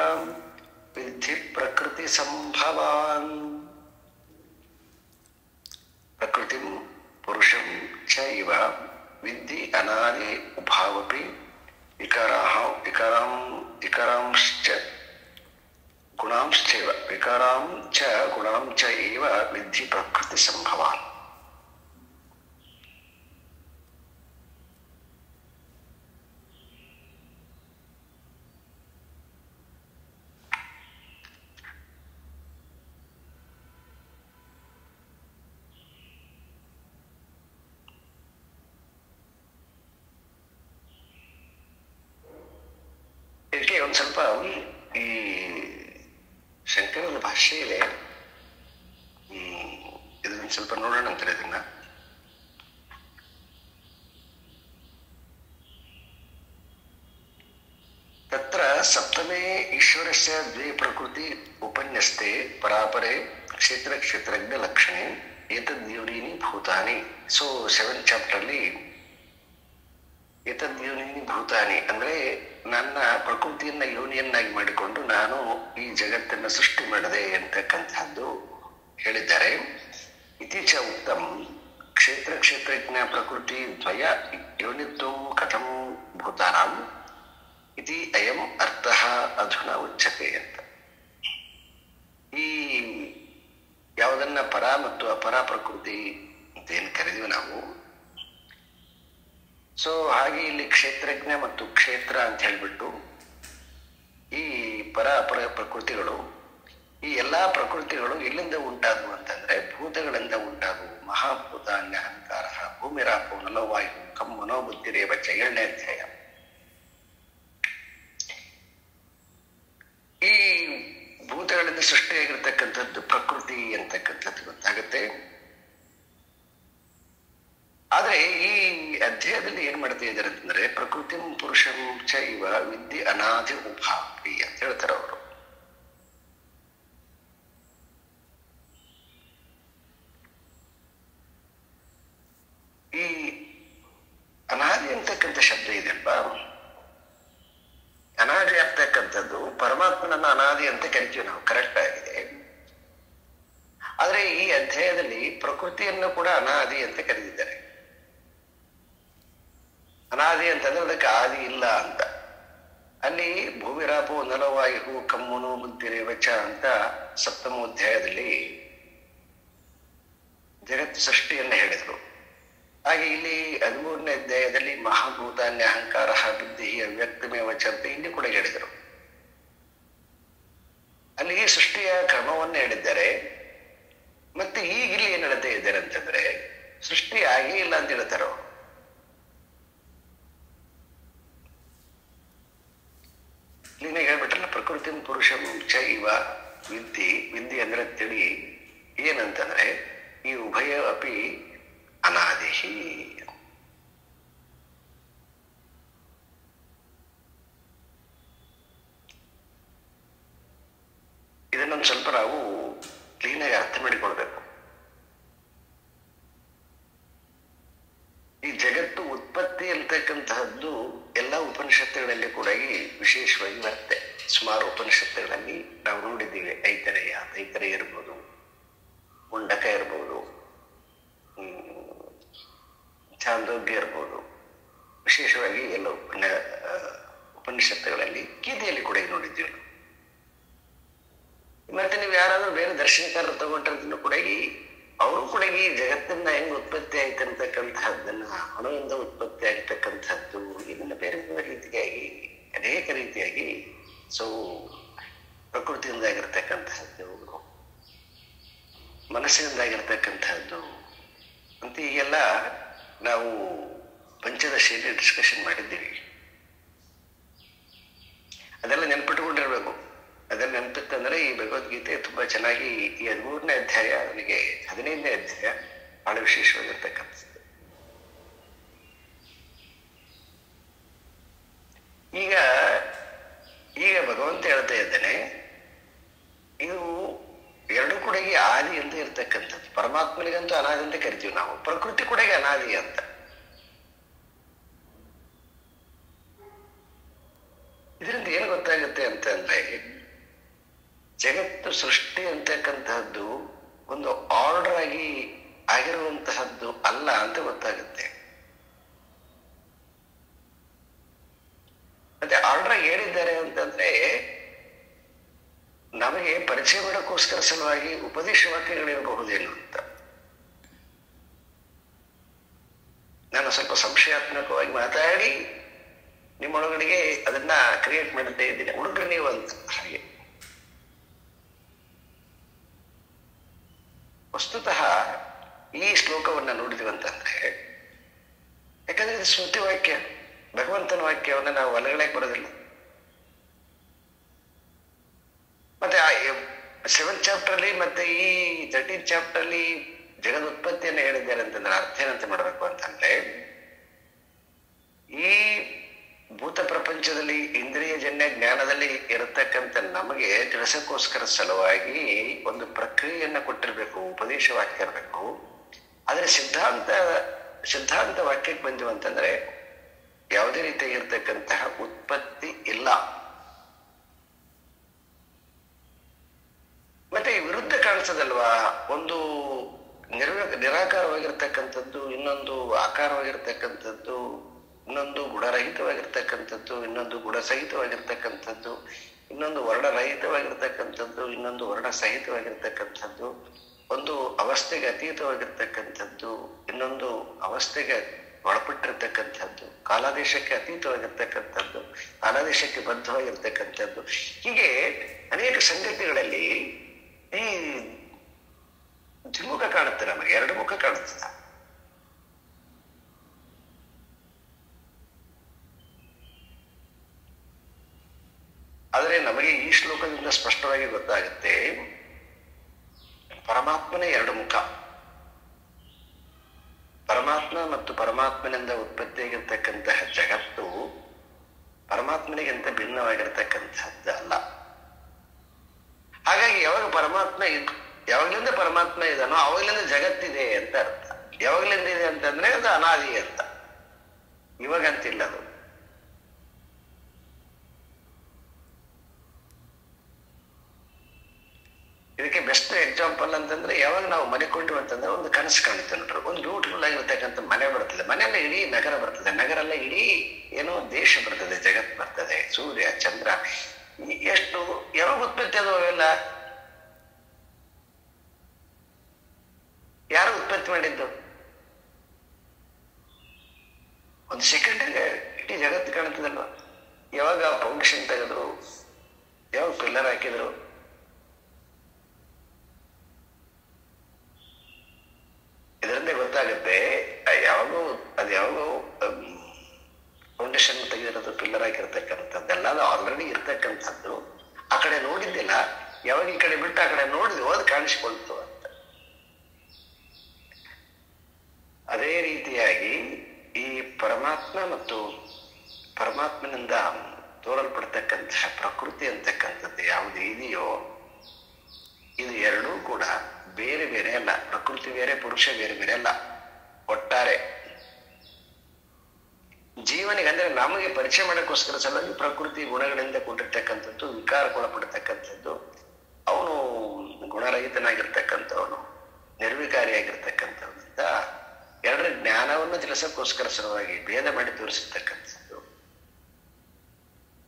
ವಿದ್ಧಿ ಪ್ರಕೃತಿ ಸಂಭವಾನ್. ಪ್ರಕೃತಿಂ ಪುರುಷಂ ಚೈವ ವಿದ್ಧಿ ಅನಾದಿ ಉಭಾವಪಿ ವಿಕಾರಾಂಶ್ಚ ಗುಣಾಂಶ್ಚೈವ ವಿಕಾರಾಂಚ ಗುಣಾಂಚ ಏವ ವಿದ್ಧಿ ಪ್ರಕೃತಿ ಸಂಭವಾನ್. ಇದಕ್ಕೆ ಒಂದ್ ಸ್ವಲ್ಪ ಈ ಶಂಕರನ ಭಾಷೆ ಇದೆ, ಇದನ್ನ ಸ್ವಲ್ಪ ನೋಡೋಣ ಅಂತಾರೆ. ಇದನ್ನ ತತ್ರ ಸಪ್ತಮೇ ಈಶ್ವರಸ್ಯ ದ್ವೇ ಪ್ರಕೃತಿ ಉಪನ್ಯಸ್ತೆ ಪರಾಪರೆ ಕ್ಷೇತ್ರ ಕ್ಷೇತ್ರಜ್ಞ ಲಕ್ಷಣೆ ಏತದ್ಯೋನೀನಿ ಭೂತಾನಿ. ಸೊ 7th ಚಾಪ್ಟರ್ಲಿ ಏತದ್ಯೋನೀನಿ ಭೂತಾನಿ ಅಂದ್ರೆ ನನ್ನ ಪ್ರಕೃತಿಯನ್ನ ಯೋನಿಯನ್ನಾಗಿ ಮಾಡಿಕೊಂಡು ನಾನು ಈ ಜಗತ್ತನ್ನ ಸೃಷ್ಟಿ ಮಾಡಿದೆ ಅಂತಕ್ಕಂಥದ್ದು ಹೇಳಿದ್ದಾರೆ. ಇತೀಚ ಉತ್ತಮ ಕ್ಷೇತ್ರ ಕ್ಷೇತ್ರಜ್ಞ ಪ್ರಕೃತಿ ದ್ವಯ ಯೋನಿತ್ವ ಕಥಂ ಭೂತಾನಾಂ ಇತಿ ಅಯಂ ಅರ್ಥ ಅಧುನಾ ಉಚ್ಯತೆ ಅಂತ. ಈ ಯಾವುದನ್ನ ಪರ ಮತ್ತು ಅಪರ ಪ್ರಕೃತಿ ಅಂತ ಏನ್ ಕರೆದಿವಿ ನಾವು, ಸೊ ಹಾಗೆ ಇಲ್ಲಿ ಕ್ಷೇತ್ರಜ್ಞ ಮತ್ತು ಕ್ಷೇತ್ರ ಅಂತ ಹೇಳ್ಬಿಟ್ಟು ಈ ಪರ ಅಪರ ಪ್ರಕೃತಿಗಳು, ಈ ಎಲ್ಲಾ ಪ್ರಕೃತಿಗಳು ಎಲ್ಲಿಂದ ಉಂಟಾದವು ಅಂತಂದ್ರೆ ಭೂತಗಳಿಂದ ಉಂಟಾದವು. ಮಹಾಭೂತಾನ್ಯ ಅಹಂಕಾರ ಭೂಮಿರಾಪೋ ನಲವಾಯು ಕಂ ಮನೋಬುದ್ಧಿರೇವ ಚ 7ನೇ ಅಧ್ಯಾಯ. ಈ ಭೂತಗಳಿಂದ ಸೃಷ್ಟಿಯಾಗಿರ್ತಕ್ಕಂಥದ್ದು ಪ್ರಕೃತಿ ಅಂತಕ್ಕಂಥದ್ದು ಗೊತ್ತಾಗುತ್ತೆ. ಆದ್ರೆ ಈ ಅಧ್ಯಾಯದಲ್ಲಿ ಏನ್ ಮಾಡ್ತಾ ಇದ್ದಾರೆ ಅಂತಂದ್ರೆ ಪ್ರಕೃತಿ ಪುರುಷಂ ಚೈವ ವಿದ್ಯೆ ಅನಾದಿ ಉಭಾಪಿ ಅಂತ ಹೇಳ್ತಾರೆ ಅವರು. ಈ ಅನಾದಿ ಅಂತಕ್ಕಂಥ ಶಬ್ದ ಇದೆಯಲ್ವಾ, ಅನಾದಿ ಆಗ್ತಕ್ಕಂಥದ್ದು ಪರಮಾತ್ಮನನ್ನ ಅನಾದಿ ಅಂತ ಕರಿತೀವಿ ನಾವು, ಕರೆಕ್ಟ್ ಆಗಿದೆ. ಆದ್ರೆ ಈ ಅಧ್ಯಾಯದಲ್ಲಿ ಪ್ರಕೃತಿಯನ್ನು ಕೂಡ ಅನಾದಿ ಅಂತ ಕರೆದಿದ್ದಾರೆ. ಅನಾದಿ ಅಂತಂದ್ರೆ ಅದಕ್ಕೆ ಆದಿ ಇಲ್ಲ ಅಂತ. ಅಲ್ಲಿ ಭೂಮಿರಾಪೋ ನಲವಾಯು ಕಮ್ಮನು ಬುದ್ಧಿರೇವಚ ಅಂತ 7ಮ ಅಧ್ಯಾಯದಲ್ಲಿ ಜಗತ್ ಸೃಷ್ಟಿಯನ್ನ ಹೇಳಿದ್ರು. ಹಾಗೆ ಇಲ್ಲಿ 13ನೇ ಅಧ್ಯಾಯದಲ್ಲಿ ಮಹಾಭೂತಾನ್ಯ ಅಹಂಕಾರ ಬುದ್ಧಿ ಅವ್ಯಕ್ತಮೇವಚ ಅಂತ ಇಲ್ಲಿ ಕೂಡ ಹೇಳಿದರು. ಅಲ್ಲಿ ಸೃಷ್ಟಿಯ ಕ್ರಮವನ್ನು ಹೇಳಿದ್ದಾರೆ. ಮತ್ತೆ ಈಗ ಇಲ್ಲಿ ಏನ್ ಹೇಳ್ತಾ ಇದ್ದಾರೆ ಅಂತಂದ್ರೆ ಸೃಷ್ಟಿ ಆಗೇ ಇಲ್ಲ ಅಂತ ಹೇಳ್ತಾರ. ನೀನೇ ಹೇಳ್ಬಿಟ್ರಲ್ಲ, ಪ್ರಕೃತಿ ಪುರುಷಂ ಚ ಇವ ವಿದ್ಯೆ. ವಿದ್ಯೆ ಅಂದ್ರೆ ತಿಳಿ ಏನಂತಂದ್ರೆ ಈ ಉಭಯ ಅಪಿ ಅನಾದಿಹಿ. ಇದನ್ನೊಂದು ಸ್ವಲ್ಪ ನಾವು ಕ್ಲೀನಾಗಿ ಅರ್ಥ ಮಾಡಿಕೊಳ್ಬೇಕು. ಈ ಜಗತ್ತು ಉತ್ಪತ್ತಿ ಅಂತಕ್ಕಂತಹದ್ದು ಎಲ್ಲ ಉಪನಿಷತ್ತುಗಳಲ್ಲಿ ಕೂಡ ವಿಶೇಷವಾಗಿ ಬರುತ್ತೆ. ಸುಮಾರು ಉಪನಿಷತ್ತುಗಳಲ್ಲಿ ನಾವು ನೋಡಿದ್ದೀವಿ. ತೈತರೇಯ ಇರ್ಬೋದು, ಮುಂಡಕ ಇರ್ಬೋದು, ಚಾಂದೋಗ್ಯ ಇರ್ಬೋದು. ವಿಶೇಷವಾಗಿ ಎಲ್ಲ ಉಪನಿಷತ್ತುಗಳಲ್ಲಿ, ಗೀತೆಯಲ್ಲಿ ಕೂಡ ನೋಡಿದ್ದೀವಿ. ಮತ್ತೆ ನೀವು ಯಾರಾದ್ರೂ ಬೇರೆ ದರ್ಶನಕಾರರು ತಗೊಂಡ್ರದನ್ನು ಕೂಡ ಅವರು ಕೂಡ ಈ ಜಗತ್ತನ್ನ ಹೆಂಗ್ ಉತ್ಪತ್ತಿ ಆಯ್ತಂತಕ್ಕಂತಹದ್ದನ್ನ, ಅಣುವಿಂದ ಉತ್ಪತ್ತಿ ಆಗ್ತಕ್ಕಂಥದ್ದು, ಇದನ್ನ ಬೇರೆ ಬೇರೆ ರೀತಿಯಾಗಿ ಅನೇಕ ರೀತಿಯಾಗಿ ಪ್ರಕೃತಿಯಿಂದಾಗಿರ್ತಕ್ಕಂತಹದ್ದು, ಮನಸ್ಸಿನಿಂದಾಗಿರ್ತಕ್ಕಂಥದ್ದು ಅಂತ ಈಗೆಲ್ಲ ನಾವು ಪಂಚದಶಿಯಲ್ಲಿ ಡಿಸ್ಕಷನ್ ಮಾಡಿದ್ದೀವಿ. ಅದೆಲ್ಲ ನೆನ್ಪಿಟ್ಕೊಂಡಿರ್ಬೇಕು. ಅದನ್ನ ನೆನಪಿತ್ತಂದ್ರೆ ಈ ಭಗವದ್ಗೀತೆ ತುಂಬಾ ಚೆನ್ನಾಗಿ ಈ 13ನೇ ಅಧ್ಯಾಯ, ನನಗೆ 15ನೇ ಅಧ್ಯಾಯ ಬಹಳ ವಿಶೇಷವಾಗಿರ್ತಕ್ಕಂಥದ್ದು. ಈಗ ಭಗವಂತ ಹೇಳ್ತಾ ಇದ್ದಾನೆ, ಇದು ಎರಡು ಕೂಡ ಆದಿ ಅಂತ ಇರ್ತಕ್ಕಂಥದ್ದು. ಪರಮಾತ್ಮನಿಗಂತೂ ಅನಾದಿ ಅಂತ ಕರಿತೀವಿ ನಾವು, ಪ್ರಕೃತಿ ಕೂಡ ಅನಾದಿ ಅಂತ. ಇದರಿಂದ ಏನು ಗೊತ್ತಾಗುತ್ತೆ ಅಂತಂದ್ರೆ ಜಗತ್ತು ಸೃಷ್ಟಿ ಅಂತಕ್ಕಂತಹದ್ದು ಒಂದು ಆರ್ಡರ್ ಆಗಿ ಆಗಿರುವಂತಹದ್ದು ಅಲ್ಲ ಅಂತ ಗೊತ್ತಾಗುತ್ತೆ. ಮತ್ತೆ ಆರ್ಡರ್ ಆಗಿ ಹೇಳಿದ್ದಾರೆ ಅಂತಂದ್ರೆ ನಮಗೆ ಪರಿಚಯ ಮಾಡೋಕ್ಕೋಸ್ಕರ ಸಲುವಾಗಿ ಉಪದೇಶ ವಾಕ್ಯಗಳಿರಬಹುದೇನು ಅಂತ ನಾನು ಸ್ವಲ್ಪ ಸಂಶಯಾತ್ಮಕವಾಗಿ ಮಾತಾಡಿ ನಿಮ್ಮೊಳಗಡೆಗೆ ಅದನ್ನ ಕ್ರಿಯೇಟ್ ಮಾಡ್ತಾ ಇದ್ದೀನಿ. ಹುಡುಗರು ನೀವು ಅಂತ. ಹಾಗೆ ವಸ್ತುತಃ ಈ ಶ್ಲೋಕವನ್ನ ನೋಡಿದ್ವಿ ಅಂತಂದ್ರೆ, ಯಾಕಂದ್ರೆ ಇದು ಸ್ಮೃತಿ ವಾಕ್ಯ, ಭಗವಂತನ ವಾಕ್ಯವನ್ನ ನಾವು ಹೊಲಗಳಕ್ಕೆ ಬರೋದಿಲ್ಲ. ಮತ್ತೆ 7th ಚಾಪ್ಟರ್ ಅಲ್ಲಿ ಮತ್ತೆ ಈ 13th ಚಾಪ್ಟರ್ ಅಲ್ಲಿ ಜಗದ್ ಉತ್ಪತ್ತಿಯನ್ನು ಹೇಳಿದ್ದಾರೆ ಅಂತಂದ್ರೆ ಅರ್ಥ ಏನಂತ ಮಾಡ್ಬೇಕು ಅಂತಂದ್ರೆ, ಈ ಭೂತ ಪ್ರಪಂಚದಲ್ಲಿ ಇಂದ್ರಿಯಜನ್ಯ ಜ್ಞಾನದಲ್ಲಿ ಇರತಕ್ಕಂಥ ನಮಗೆ ತಿಳಿಸಕ್ಕೋಸ್ಕರ ಸಲುವಾಗಿ ಒಂದು ಪ್ರಕ್ರಿಯೆಯನ್ನ ಕೊಟ್ಟಿರ್ಬೇಕು, ಉಪದೇಶ ವಾಕ್ಯ ಇರಬೇಕು. ಆದ್ರೆ ಸಿದ್ಧಾಂತ ವಾಕ್ಯಕ್ಕೆ ಬಂದಿವ ಅಂತಂದ್ರೆ ಯಾವುದೇ ರೀತಿಯಾಗಿರ್ತಕ್ಕಂತಹ ಉತ್ಪತ್ತಿ ಇಲ್ಲ. ಮತ್ತೆ ಈ ವಿರುದ್ಧ ಕಾಣಿಸದಲ್ವಾ, ಒಂದು ನಿರಾಕಾರವಾಗಿರ್ತಕ್ಕಂಥದ್ದು, ಇನ್ನೊಂದು ಆಕಾರವಾಗಿರ್ತಕ್ಕಂಥದ್ದು, ಇನ್ನೊಂದು ಗುಣರಹಿತವಾಗಿರ್ತಕ್ಕಂಥದ್ದು, ಇನ್ನೊಂದು ಗುಣಸಹಿತವಾಗಿರ್ತಕ್ಕಂಥದ್ದು, ಇನ್ನೊಂದು ವರ್ಣರಹಿತವಾಗಿರ್ತಕ್ಕಂಥದ್ದು, ಇನ್ನೊಂದು ವರ್ಣ ಸಹಿತವಾಗಿರ್ತಕ್ಕಂಥದ್ದು, ಒಂದು ಅವಸ್ಥೆಗೆ ಅತೀತವಾಗಿರ್ತಕ್ಕಂಥದ್ದು, ಇನ್ನೊಂದು ಅವಸ್ಥೆಗೆ ಒಳಪಟ್ಟಿರ್ತಕ್ಕಂಥದ್ದು, ಕಾಲಾದೇಶಕ್ಕೆ ಅತೀತವಾಗಿರ್ತಕ್ಕಂಥದ್ದು, ಕಾಲಾದೇಶಕ್ಕೆ ಬದ್ಧವಾಗಿರ್ತಕ್ಕಂಥದ್ದು. ಹೀಗೆ ಅನೇಕ ಸಂಗತಿಗಳಲ್ಲಿ ಈ ದ್ವಿಮುಖ ಕಾಣುತ್ತೆ, ನಮಗೆ ಎರಡು ಮುಖ ಕಾಣುತ್ತದೆ. ಆದರೆ ನಮಗೆ ಈ ಶ್ಲೋಕದಿಂದ ಸ್ಪಷ್ಟವಾಗಿ ಗೊತ್ತಾಗುತ್ತೆ, ಪರಮಾತ್ಮನೇ ಎರಡು ಮುಖ. ಪರಮಾತ್ಮ ಮತ್ತು ಪರಮಾತ್ಮನಿಂದ ಉತ್ಪತ್ತಿಯಾಗಿರ್ತಕ್ಕಂತಹ ಜಗತ್ತು ಪರಮಾತ್ಮನಿಗಿಂತ ಭಿನ್ನವಾಗಿರ್ತಕ್ಕಂಥದ್ದು ಅಲ್ಲ. ಹಾಗಾಗಿ ಯಾವಾಗಲಿಂದ ಪರಮಾತ್ಮ ಇದಾನೋ ಅವಾಗಲಿಂದ ಜಗತ್ತಿದೆ ಅಂತ ಅರ್ಥ. ಯಾವಾಗಲಿಂದ ಇದೆ ಅಂತಂದ್ರೆ ಅದು ಅನಾದಿ ಅಂತ, ಇವಾಗಂತಿಲ್ಲ ಅದು. ಇದಕ್ಕೆ ಬೆಸ್ಟ್ ಎಕ್ಸಾಂಪಲ್ ಅಂತಂದ್ರೆ, ಯಾವಾಗ ನಾವು ಮನೆಕೊಂಡಿವಿ ಅಂತಂದ್ರೆ ಒಂದು ಕನಸು ಕಾಣುತ್ತೆ ನೋಡ್ರಿ, ಒಂದು ಬ್ಯೂಟಿಫುಲ್ ಆಗಿರ್ತಕ್ಕಂಥ ಮನೆ ಬರ್ತದೆ. ಮನೆಯಲ್ಲ ಇಡೀ ನಗರ ಬರ್ತದೆ, ನಗರ ಅಲ್ಲ ಇಡೀ ಏನೋ ದೇಶ ಬರ್ತದೆ, ಜಗತ್ ಬರ್ತದೆ, ಸೂರ್ಯ ಚಂದ್ರ. ಎಷ್ಟು ಯಾವಾಗ ಉತ್ಪತ್ತಿ ಅದು ಅವೆಲ್ಲ ಯಾರು ಉತ್ಪತ್ತಿ ಮಾಡಿದ್ದು? ಒಂದು ಸೆಕೆಂಡ್ ಇಡೀ ಜಗತ್ತು ಕಾಣುತ್ತದಲ್ವ. ಯಾವಾಗ ಫೌಂಡೇಶನ್ ತೆಗೆದ್ರು, ಯಾವಾಗ ಪಿಲ್ಲರ್ ಹಾಕಿದ್ರು, ಗೊತ್ತಾಗುತ್ತೆ. ಯಾವಾಗೂ ಅದು ಯಾವಾಗೂ ಫೌಂಡೇಶನ್ ತೆಗೆದಿರೋದು, ಪಿಲ್ಲರ್ ಆಗಿರ್ತಕ್ಕಂಥದ್ದೆಲ್ಲ ಅದು ಆಲ್ರೆಡಿ ಇರ್ತಕ್ಕಂಥದ್ದು. ಆ ಕಡೆ ನೋಡಿದ್ದಿಲ್ಲ, ಯಾವಾಗ ಈ ಕಡೆ ಬಿಟ್ಟು ಆ ಕಡೆ ನೋಡಿದ್ವು ಅದು ಕಾಣಿಸ್ಕೊಳ್ತು ಅಂತ. ಅದೇ ರೀತಿಯಾಗಿ ಈ ಪರಮಾತ್ಮ ಮತ್ತು ಪರಮಾತ್ಮನಿಂದ ತೋರಲ್ಪಡ್ತಕ್ಕಂತಹ ಪ್ರಕೃತಿ ಅಂತಕ್ಕಂಥದ್ದು ಯಾವುದು ಇದೆಯೋ ಇದು ಎರಡೂ ಕೂಡ ಬೇರೆ ಬೇರೆ ಅಲ್ಲ. ಪ್ರಕೃತಿ ಬೇರೆ, ಪುರುಷ ಬೇರೆ ಬೇರೆ ಅಲ್ಲ. ಒಟ್ಟಾರೆ ಜೀವನಿಗೆ ಅಂದ್ರೆ ನಮಗೆ ಪರಿಚಯ ಮಾಡೋಕ್ಕೋಸ್ಕರ ಸಲುವಾಗಿ ಪ್ರಕೃತಿ ಗುಣಗಳಿಂದ ಕೊಟ್ಟಿರ್ತಕ್ಕಂಥದ್ದು, ವಿಕಾರಕ್ಕೊಳಪಡ್ತಕ್ಕಂಥದ್ದು, ಅವನು ಗುಣರಹಿತನಾಗಿರ್ತಕ್ಕಂಥವನು, ನಿರ್ವಿಕಾರಿಯಾಗಿರ್ತಕ್ಕಂಥವನಿಂದ ಎರಡರ ಜ್ಞಾನವನ್ನು ತಿಳಿಸೋಕ್ಕೋಸ್ಕರ ಸಲುವಾಗಿ ಭೇದ ಮಾಡಿ ತೋರಿಸಿರ್ತಕ್ಕಂಥದ್ದು.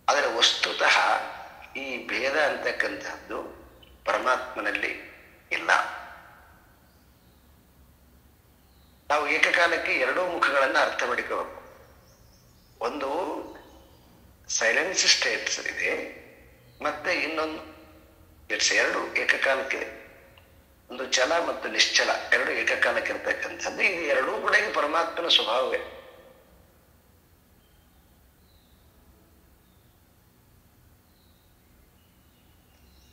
ಆದರೆ ವಸ್ತುತಃ ಈ ಭೇದ ಅಂತಕ್ಕಂಥದ್ದು ಪರಮಾತ್ಮನಲ್ಲಿ ಇಲ್ಲ. ನಾವು ಏಕಕಾಲಕ್ಕೆ ಎರಡೂ ಮುಖಗಳನ್ನ ಅರ್ಥ ಮಾಡಿಕೋಬೇಕು. ಒಂದು ಸೈಲೆನ್ಸ್ ಸ್ಟೇಟ್ಸ್ ಇದೆ, ಮತ್ತೆ ಇನ್ನೊಂದು ಎರಡು ಏಕಕಾಲಕ್ಕೆ, ಒಂದು ಚಲ ಮತ್ತು ನಿಶ್ಚಲ, ಎರಡು ಏಕಕಾಲಕ್ಕೆ ಇರ್ತಕ್ಕಂಥದ್ದು. ಇದು ಎರಡೂ ಕೂಡ ಪರಮಾತ್ಮನ ಸ್ವಭಾವವೇ.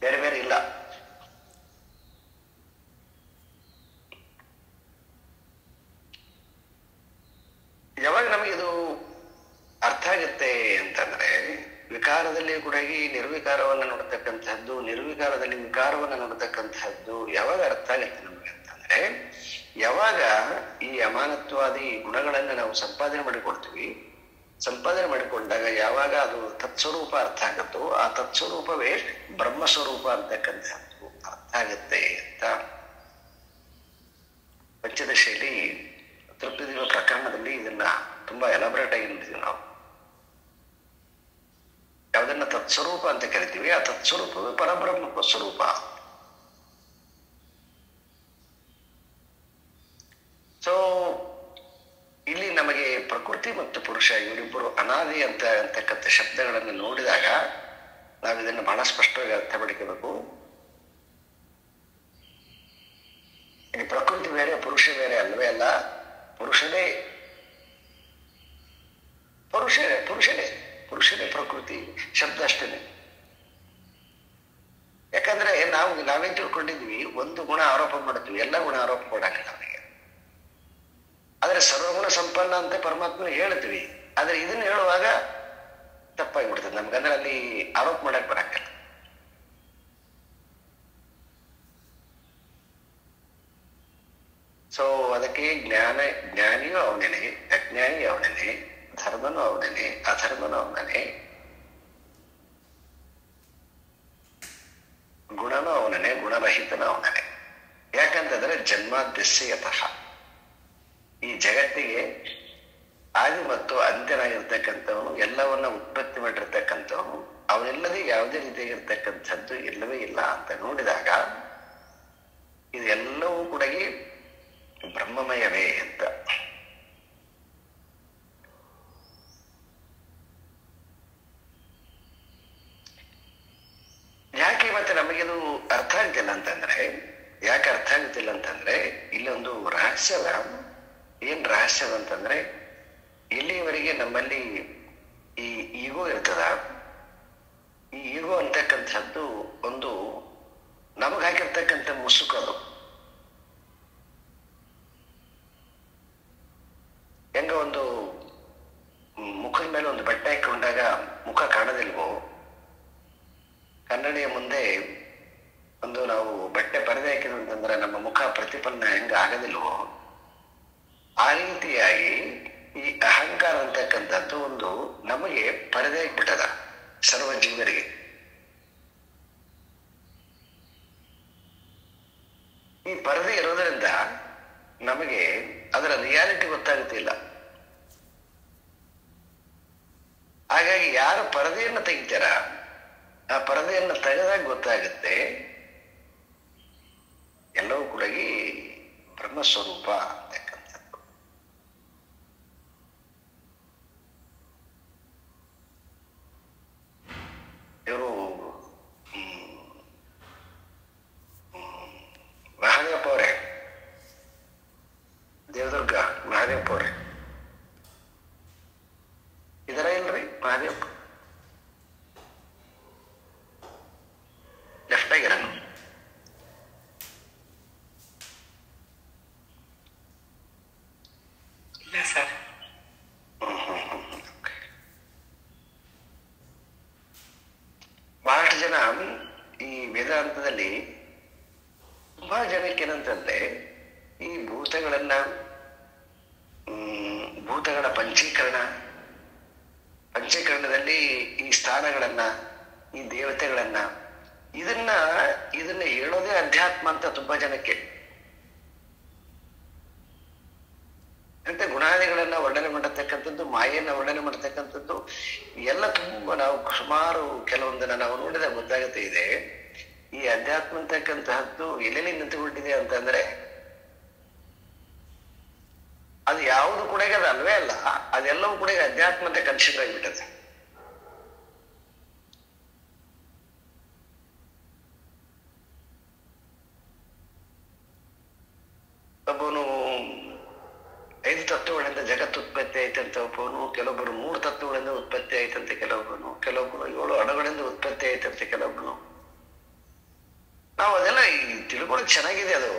ಬೇರೆ ಬೇರೆ ಇಲ್ಲ. ಯಾವಾಗ ನಮಗಿದು ಅರ್ಥ ಆಗುತ್ತೆ ಅಂತಂದ್ರೆ, ವಿಕಾರದಲ್ಲಿ ಕೂಡ ಈ ನಿರ್ವಿಕಾರವನ್ನು ನೋಡ್ತಕ್ಕಂಥದ್ದು, ನಿರ್ವಿಕಾರದಲ್ಲಿ ವಿಕಾರವನ್ನು ನೋಡ್ತಕ್ಕಂಥದ್ದು ಯಾವಾಗ ಅರ್ಥ ಆಗುತ್ತೆ ನಮಗೆ ಅಂತಂದ್ರೆ, ಯಾವಾಗ ಈ ಅಮಾನತ್ವಾದಿ ಗುಣಗಳನ್ನ ನಾವು ಸಂಪಾದನೆ ಮಾಡಿಕೊಡ್ತೀವಿ. ಸಂಪಾದನೆ ಮಾಡಿಕೊಂಡಾಗ ಯಾವಾಗ ಅದು ತತ್ಸ್ವರೂಪ ಅರ್ಥ ಆಗುತ್ತೋ, ಆ ತತ್ಸ್ವರೂಪವೇ ಬ್ರಹ್ಮಸ್ವರೂಪ ಅಂತಕ್ಕಂಥದ್ದು ಅರ್ಥ ಆಗುತ್ತೆ ಅಂತ ಪಂಚದಶಿಯಲ್ಲಿ ತೃಪ್ತಿದೇವ ಪ್ರಕರಣದಲ್ಲಿ ಇದನ್ನ ತುಂಬಾ ಎಲಾಬ್ರೇಟ್ ಆಗಿ ನೋಡಿದ್ವಿ ನಾವು. ಯಾವುದನ್ನ ತತ್ಸ್ವರೂಪ ಅಂತ ಕರಿತೀವಿ, ಆ ತತ್ಸ್ವರೂಪವೇ ಪರಬ್ರಹ್ಮ ಸ್ವರೂಪ. ಸೊ ಇಲ್ಲಿ ನಮಗೆ ಪ್ರಕೃತಿ ಮತ್ತು ಪುರುಷ ಇವರಿಬ್ಬರು ಅನಾದಿ ಅಂತಕ್ಕಂಥ ಶಬ್ದಗಳನ್ನು ನೋಡಿದಾಗ ನಾವು ಇದನ್ನು ಬಹಳ ಸ್ಪಷ್ಟವಾಗಿ ಅರ್ಥ ಮಾಡಿಕೋಬೇಕು. ಈ ಪ್ರಕೃತಿ ಬೇರೆ, ಪುರುಷ ಬೇರೆ ಅಲ್ವೇ ಅಲ್ಲ. ಪುರುಷನೇ ಪ್ರಕೃತಿ ಶಬ್ದ ಅಷ್ಟೇನೆ. ಯಾಕಂದ್ರೆ ನಾವೇನ್ ತಿಳ್ಕೊಂಡಿದ್ವಿ, ಒಂದು ಗುಣ ಆರೋಪ ಮಾಡ್ತೀವಿ, ಎಲ್ಲ ಗುಣ ಆರೋಪ ಮಾಡಾಕಿಲ್ಲ ನಮಗೆ. ಆದ್ರೆ ಸರ್ವಗುಣ ಸಂಪನ್ನ ಅಂತ ಪರಮಾತ್ಮನ ಹೇಳ್ತೀವಿ, ಆದ್ರೆ ಇದನ್ನ ಹೇಳುವಾಗ ತಪ್ಪಾಗಿಬಿಡ್ತದೆ ನಮ್ಗಂದ್ರೆ ಅಲ್ಲಿ ಆರೋಪ ಮಾಡಕ್ ಬರಾಕಲ್ಲ. ಸೊ ಅದಕ್ಕೆ ಜ್ಞಾನಿಯೂ ಅವನೇನೆ, ಅಜ್ಞಾನಿ ಅವನೇನೆ, ಧರ್ಮನೂ ಅವನೇನೆ, ಅಧರ್ಮನೂ ಅವನೇ, ಗುಣನೂ ಅವನೇ, ಗುಣರಹಿತನೂ ಅವನೇ. ಯಾಕಂತಂದ್ರೆ ಜನ್ಮಾದ್ಯಸ್ಯತಃ ಈ ಜಗತ್ತಿಗೆ ಆದಿ ಮತ್ತು ಅಂತ್ಯನಾಗಿರ್ತಕ್ಕಂಥವನು, ಎಲ್ಲವನ್ನ ಉತ್ಪತ್ತಿ ಮಾಡಿರ್ತಕ್ಕಂಥವನು, ಅವನಿಲ್ಲದೆ ಯಾವುದೇ ರೀತಿಯಾಗಿರ್ತಕ್ಕಂಥದ್ದು ಇಲ್ಲವೇ ಇಲ್ಲ ಅಂತ ನೋಡಿದಾಗ ಇದೆಲ್ಲವೂ ಕೂಡ ಬ್ರಹ್ಮಮಯವೇ ಅಂತ. ಯಾಕೆ ಮತ್ತೆ ನಮಗಿದು ಅರ್ಥ ಆಗ್ತಿಲ್ಲ ಅಂತಂದ್ರೆ, ಯಾಕೆ ಅರ್ಥ ಆಗ್ತಿಲ್ಲ ಅಂತಂದ್ರೆ ಇಲ್ಲೊಂದು ರಹಸ್ಯದ. ಏನ್ ರಹಸ್ಯದ ಅಂತಂದ್ರೆ, ಇಲ್ಲಿವರೆಗೆ ನಮ್ಮಲ್ಲಿ ಈ ಈಗೋ ಇರ್ತದ. ಈ ಈಗೋ ಅಂತಕ್ಕಂಥದ್ದು ಒಂದು ನಮಗ್ ಹಾಕಿರ್ತಕ್ಕಂಥ ಮುಸುಕದು. ಹೆಂಗ ಒಂದು ಮುಖದ ಮೇಲೆ ಒಂದು ಬಟ್ಟೆ ಹಾಕೊಂಡಾಗ ಮುಖ ಕಾಣದಿಲ್ವೋ, ಕನ್ನಡಿಯ ಮುಂದೆ ಒಂದು ನಾವು ಬಟ್ಟೆ ಪರದೆ ಹಾಕಿದ್ವಿ ಅಂತಂದ್ರೆ ನಮ್ಮ ಮುಖ ಪ್ರತಿಫಲನ ಹೆಂಗ ಆಗದಿಲ್ವೋ, ಆ ರೀತಿಯಾಗಿ ಈ ಅಹಂಕಾರ ಅಂತಕ್ಕಂಥದ್ದು ಒಂದು ನಮಗೆ ಪರದೆ ಆಗ್ಬಿಟ್ಟದ ಸರ್ವ ಜೀವರಿಗೆ. ಈ ಪರದೆ ಇರೋದ್ರಿಂದ ನಮಗೆ ಅದರ ರಿಯಾಲಿಟಿ ಗೊತ್ತಾಗುತ್ತಿಲ್ಲ. ಹಾಗಾಗಿ ಯಾರು ಪರದೆಯನ್ನು ತೆಗಿತಾರ, ಆ ಪರದೆಯನ್ನು ತೆಗೆದಾಗ ಗೊತ್ತಾಗುತ್ತೆ ಎಲ್ಲವೂ ಕೂಡ ಬ್ರಹ್ಮಸ್ವರೂಪ ಅಂತಕ್ಕಂಥದ್ದು. ಇವರು ಮಹಾದೇವಪ್ಪ ಅವರೇ, ದೇವದ ಜನ ಈ ವೇದಾಂತದಲ್ಲಿ ತುಂಬಾ ಜನಕ್ಕೆ ಏನಂತಂದ್ರೆ ಈ ಭೂತಗಳ ಪಂಚೀಕರಣದಲ್ಲಿ ಈ ಸ್ಥಾನಗಳನ್ನ, ಈ ದೇವತೆಗಳನ್ನ, ಇದನ್ನ ಹೇಳೋದೇ ಅಧ್ಯಾತ್ಮ ಅಂತ ತುಂಬಾ ಜನಕ್ಕೆ. ಅಂತ ಗುಣಾದಿಗಳನ್ನ ವರ್ಣನೆ ಮಾಡತಕ್ಕಂಥದ್ದು, ಮಾಯೆಯನ್ನ ವರ್ಣನೆ ಮಾಡತಕ್ಕಂಥದ್ದು ಎಲ್ಲ ತುಂಬಾ ನಾವು ಸುಮಾರು ಕೆಲವೊಂದನ್ನ ನಾವು ನೋಡಿದಾಗ ಗೊತ್ತಾಗತ್ತೆ ಇದೆ. ಈ ಅಧ್ಯಾತ್ಮ ಅಂತಕ್ಕಂತಹದ್ದು ಎಲ್ಲೆಲ್ಲಿ ನಿಂತುಕೊಂಡಿದೆ ಅಂತಂದ್ರೆ ಅದು ಯಾವುದು ಕೂಡ ಅದು ಅಲ್ವೇ ಅಲ್ಲ, ಅದೆಲ್ಲವೂ ಕೂಡ ಅಧ್ಯಾತ್ಮ ಅಂತ ಕನ್ಸಿಡರ್ ಆಗಿಬಿಟ್ಟದೆ. ಒಬ್ಬನು 5 ತತ್ವಗಳಿಂದ ಜಗತ್ತು ಉತ್ಪತ್ತಿ ಆಯ್ತಂತ ಒಬ್ಬನು, ಕೆಲವೊಬ್ಬರು 3 ತತ್ವಗಳಿಂದ ಉತ್ಪತ್ತಿ ಆಯ್ತಂತೆ ಕೆಲವೊಬ್ಬರು 7 ಅಣುಗಳಿಂದ ಉತ್ಪತ್ತಿ ಆಯ್ತಂತೆ ಕೆಲವೊಬ್ಬರು. ನಾವು ಅದೆಲ್ಲ ತಿಳ್ಕೊಳ್ಳೋದು ಚೆನ್ನಾಗಿದೆ. ಅದು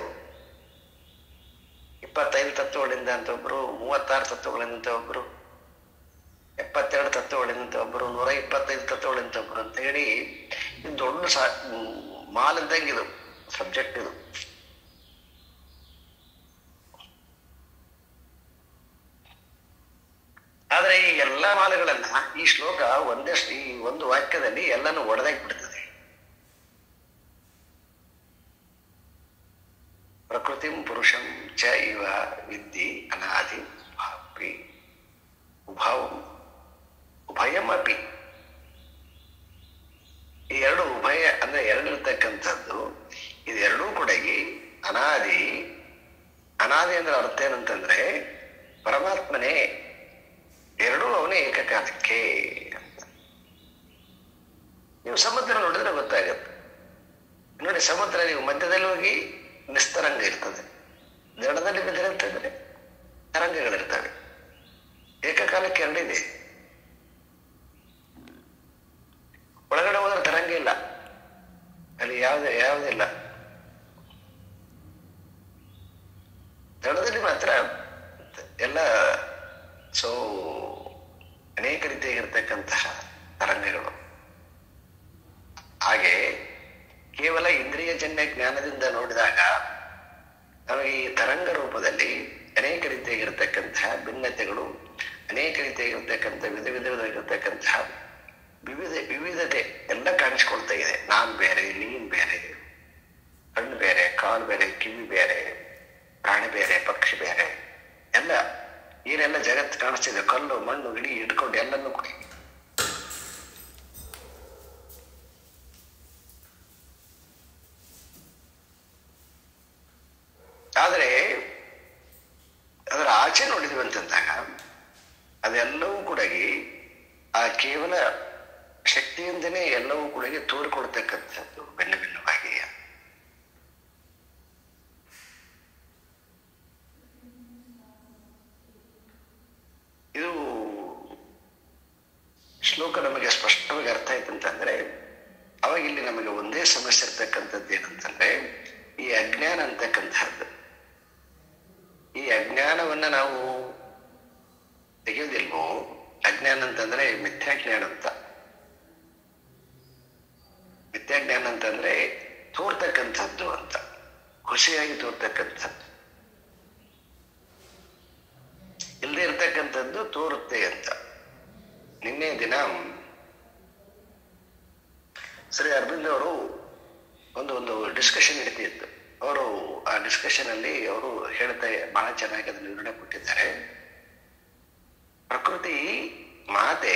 25 ತತ್ವಗಳಿಂದ ಅಂತ ಒಬ್ರು, 36 ತತ್ವಗಳಿಂದ ಅಂತ ಒಬ್ರು, 72 ತತ್ವಗಳಿಂದ ಒಬ್ರು, 125 ತತ್ವಗಳಿಂದ ಒಬ್ರು ಅಂತ ಹೇಳಿ ಇದು ದೊಡ್ಡ ಮಾಲ್ ಇದ್ದಂಗೆ ಇದು ಸಬ್ಜೆಕ್ಟ್ ಇದು. ಆದ್ರೆ ಈ ಎಲ್ಲಾ ಮಾಲುಗಳನ್ನ ಈ ಶ್ಲೋಕ ಈ ಒಂದು ವಾಕ್ಯದಲ್ಲಿ ಎಲ್ಲಾನು ಒಡೆದಾಗಿ ಬಿಡ್ತದೆ. ಪ್ರಕೃತಿಂ ಪುರುಷಂ ಚ ಇವ ವಿದ್ಧಿ ಅನಾದಿ ಉಭಯಂ ಅಪಿ. ಈ ಎರಡು ಉಭಯ ಅಂದ್ರೆ ಎರಡಿರ್ತಕ್ಕಂಥದ್ದು, ಇದೆರಡೂ ಕೂಡ ಅನಾದಿ ಅಂದ್ರೆ ಅರ್ಥ ಏನಂತಂದ್ರೆ ಪರಮಾತ್ಮನೇ, ಎರಡೂ ಅವನೇ ಏಕಕಾಲಕ್ಕೆ ಅಂತ. ನೀವು ಸಮುದ್ರ ನೋಡಿದ್ರೆ ಗೊತ್ತಾಗತ್ತೆ. ನೋಡಿ, ಸಮುದ್ರ ನೀವು ಮಧ್ಯದಲ್ಲಿ ಹೋಗಿ ನಿಸ್ತರಂಗ ಇರ್ತದೆ, ದಡದಲ್ಲಿ ಬಿದ್ದಿರ್ತಂದ್ರೆ ತರಂಗಗಳಿರ್ತವೆ. ಏಕಕಾಲಕ್ಕೆ ಎರಡಿದೆ. ಒಳಗಡೆ ಹೋದ್ರೆ ತರಂಗ ಇಲ್ಲ, ಅಲ್ಲಿ ಯಾವುದಿಲ್ಲ. ದಡದಲ್ಲಿ ಮಾತ್ರ ಎಲ್ಲ ಅನೇಕ ರೀತಿಯಾಗಿರ್ತಕ್ಕಂತಹ ತರಂಗಗಳು. ಹಾಗೆ ಕೇವಲ ಇಂದ್ರಿಯಜನ್ಯ ಜ್ಞಾನದಿಂದ ನೋಡಿದಾಗ ನಮಗೆ ಈ ತರಂಗ ರೂಪದಲ್ಲಿ ಅನೇಕ ರೀತಿಯಾಗಿರ್ತಕ್ಕಂತಹ ಭಿನ್ನತೆಗಳು, ಅನೇಕ ರೀತಿಯಾಗಿರ್ತಕ್ಕಂಥ ವಿಧವಾಗಿರ್ತಕ್ಕಂತಹ ವಿವಿಧತೆ ಎಲ್ಲ ಕಾಣಿಸ್ಕೊಳ್ತಾ ಇದೆ. ನಾನ್ ಬೇರೆ, ನೀನ್ ಬೇರೆ, ಕಣ್ಣು ಬೇರೆ, ಕಾಲು ಬೇರೆ, ಕಿವಿ ಬೇರೆ, ಪ್ರಾಣಿ ಬೇರೆ, ಪಕ್ಷಿ ಬೇರೆ, ಎಲ್ಲ ಏನೆಲ್ಲ ಜಗತ್ತು ಕಾಣಿಸ್ತಿದೆ, ಕಲ್ಲು ಮಣ್ಣು ಇಡೀ ಇಟ್ಕೊಂಡು ಎಲ್ಲನ್ನೂ ಕೂಡ. ಆದ್ರೆ ಅದರ ಆಚೆ ನೋಡಿದ್ವಿ ಅಂತಂದಾಗ ಅದೆಲ್ಲವೂ ಕೂಡ ಆ ಕೇವಲ ಶಕ್ತಿಯಿಂದನೇ ಎಲ್ಲವೂ ಕೂಡ ತೋರಿಕೊಡ್ತಕ್ಕಂಥದ್ದು ಭಿನ್ನ ಭಿನ್ನವಾಗಿ. ಇದು ಶ್ಲೋಕ ನಮಗೆ ಸ್ಪಷ್ಟವಾಗಿ ಅರ್ಥ ಆಯ್ತಂತಂದ್ರೆ ಅವಾಗ ಇಲ್ಲಿ ನಮಗೆ ಒಂದೇ ಸಮಸ್ಯೆ ಇರ್ತಕ್ಕಂಥದ್ದು ಏನಂತಂದ್ರೆ ಈ ಅಜ್ಞಾನ ಅಂತಕ್ಕಂಥದ್ದು. ಈ ಅಜ್ಞಾನವನ್ನ ನಾವು ತೆಗೆಯೋದಿಲ್ವೋ? ಅಜ್ಞಾನ ಅಂತಂದ್ರೆ ಮಿಥ್ಯಾಜ್ಞಾನ ಅಂತ. ಮಿಥ್ಯಾಜ್ಞಾನ ಅಂತಂದ್ರೆ ತೋರ್ತಕ್ಕಂಥದ್ದು ಅಂತ, ಖುಷಿಯಾಗಿ ತೋರ್ತಕ್ಕಂಥದ್ದು. ಇಲ್ಲದೆ ಇರ್ತಕ್ಕಂಥದ್ದು ತೋರುತ್ತೆ ಅಂತ. ನಿನ್ನೆ ದಿನ ಶ್ರೀ ಅರವಿಂದ್ ಅವರು ಒಂದು ಡಿಸ್ಕಷನ್ ನಡೀತಿತ್ತು. ಅವರು ಆ ಡಿಸ್ಕಷನ್ ಅಲ್ಲಿ ಅವರು ಹೇಳ್ತಾ ಬಹಳ ಚೆನ್ನಾಗಿ ಅದನ್ನು ವಿವರಣೆ ಕೊಟ್ಟಿದ್ದಾರೆ. ಪ್ರಕೃತಿ ಮಾತೆ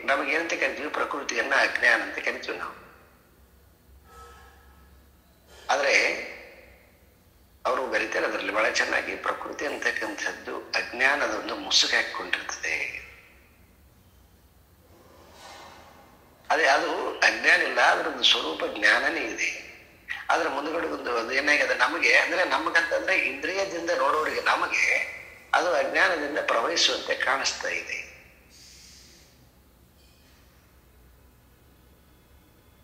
ನಮಗೇನಂತ ಕರಿತೀವಿ? ಪ್ರಕೃತಿಯನ್ನ ಅಜ್ಞಾನ ಅಂತ ಕರಿತೀವಿ ನಾವು. ಆದ್ರೆ ಅವರು ಬರೀತಾರೆ ಅದರಲ್ಲಿ ಬಹಳ ಚೆನ್ನಾಗಿ, ಪ್ರಕೃತಿ ಅಂತಕ್ಕಂಥದ್ದು ಅಜ್ಞಾನದ ಒಂದು ಮುಸುಕು ಹಾಕಿಕೊಂಡಿರ್ತದೆ. ಅದು ಅಜ್ಞಾನ ಇಲ್ಲ, ಅದರದ್ದು ಸ್ವರೂಪ ಜ್ಞಾನನೇ ಇದೆ. ಆದ್ರೆ ಮುಂದುಗಡೆ ಅದು ಏನಾಗಿದೆ ನಮಗೆ ಅಂದ್ರೆ ನಮಗಂತಂದ್ರೆ ಇಂದ್ರಿಯದಿಂದ ನೋಡೋರಿಗೆ ನಮಗೆ ಅದು ಅಜ್ಞಾನದಿಂದ ಪ್ರವಹಿಸುವಂತೆ ಕಾಣಿಸ್ತಾ ಇದೆ.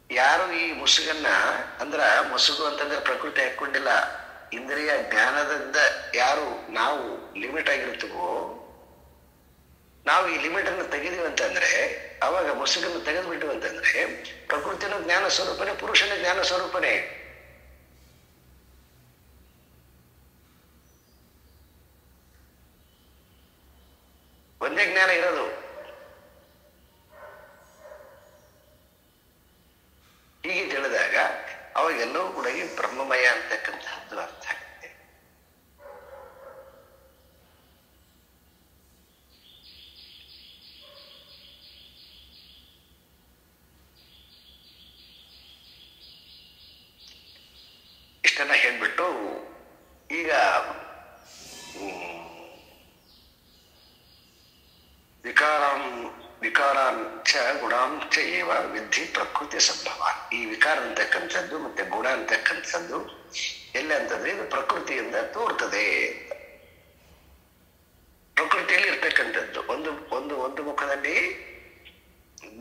ಯಾರು ಈ ಮುಸುಗನ್ನ ಅಂದ್ರ ಮುಸುಗು ಅಂತಂದ್ರೆ ಪ್ರಕೃತಿ ಹಾಕೊಂಡಿಲ್ಲ, ಇಂದ್ರಿಯ ಜ್ಞಾನದಿಂದ ಯಾರು ನಾವು ಲಿಮಿಟ್ ಆಗಿರ್ತೀವೋ ನಾವು ಈ ಲಿಮಿಟ್ ಅನ್ನು ತೆಗೆದಿವಿ ಅಂತಂದ್ರೆ, ಅವಾಗ ಮುಸುಗನ್ನು ತೆಗೆದ್ಬಿಟ್ಟು ಅಂತಂದ್ರೆ ಪ್ರಕೃತಿನ ಜ್ಞಾನ ಸ್ವರೂಪನೇ, ಪುರುಷನ ಜ್ಞಾನ ಸ್ವರೂಪನೇ. ಒಂದೇ ಜ್ಞಾನ ಇರೋದು. ಹೀಗೆ ತಿಳಿದಾಗ ಅವಾಗೆಲ್ಲವೂ ಕೂಡ ಈ ಬ್ರಹ್ಮಮಯ ಅಂತಕ್ಕಂತಹದ್ದು ಅರ್ಥ ಆಗುತ್ತೆ. ಇಷ್ಟನ್ನ ಹೇಳ್ಬಿಟ್ಟು ಈಗ ವಿಕಾರಾಂಚ ಗುಣಾಂಚ ಏವ ವಿಧಿ ಪ್ರಕೃತಿ ಸಂಭವ. ಈ ವಿಕಾರ ಅಂತಕ್ಕಂಥದ್ದು ಮತ್ತೆ ಗುಣ ಅಂತಕ್ಕಂಥದ್ದು ಎಲ್ಲ ಅಂತಂದ್ರೆ ಇದು ಪ್ರಕೃತಿಯಿಂದ ತೋರ್ತದೆ. ಪ್ರಕೃತಿಯಲ್ಲಿ ಇರ್ತಕ್ಕಂಥದ್ದು ಒಂದು ಒಂದು ಒಂದು ಮುಖದಲ್ಲಿ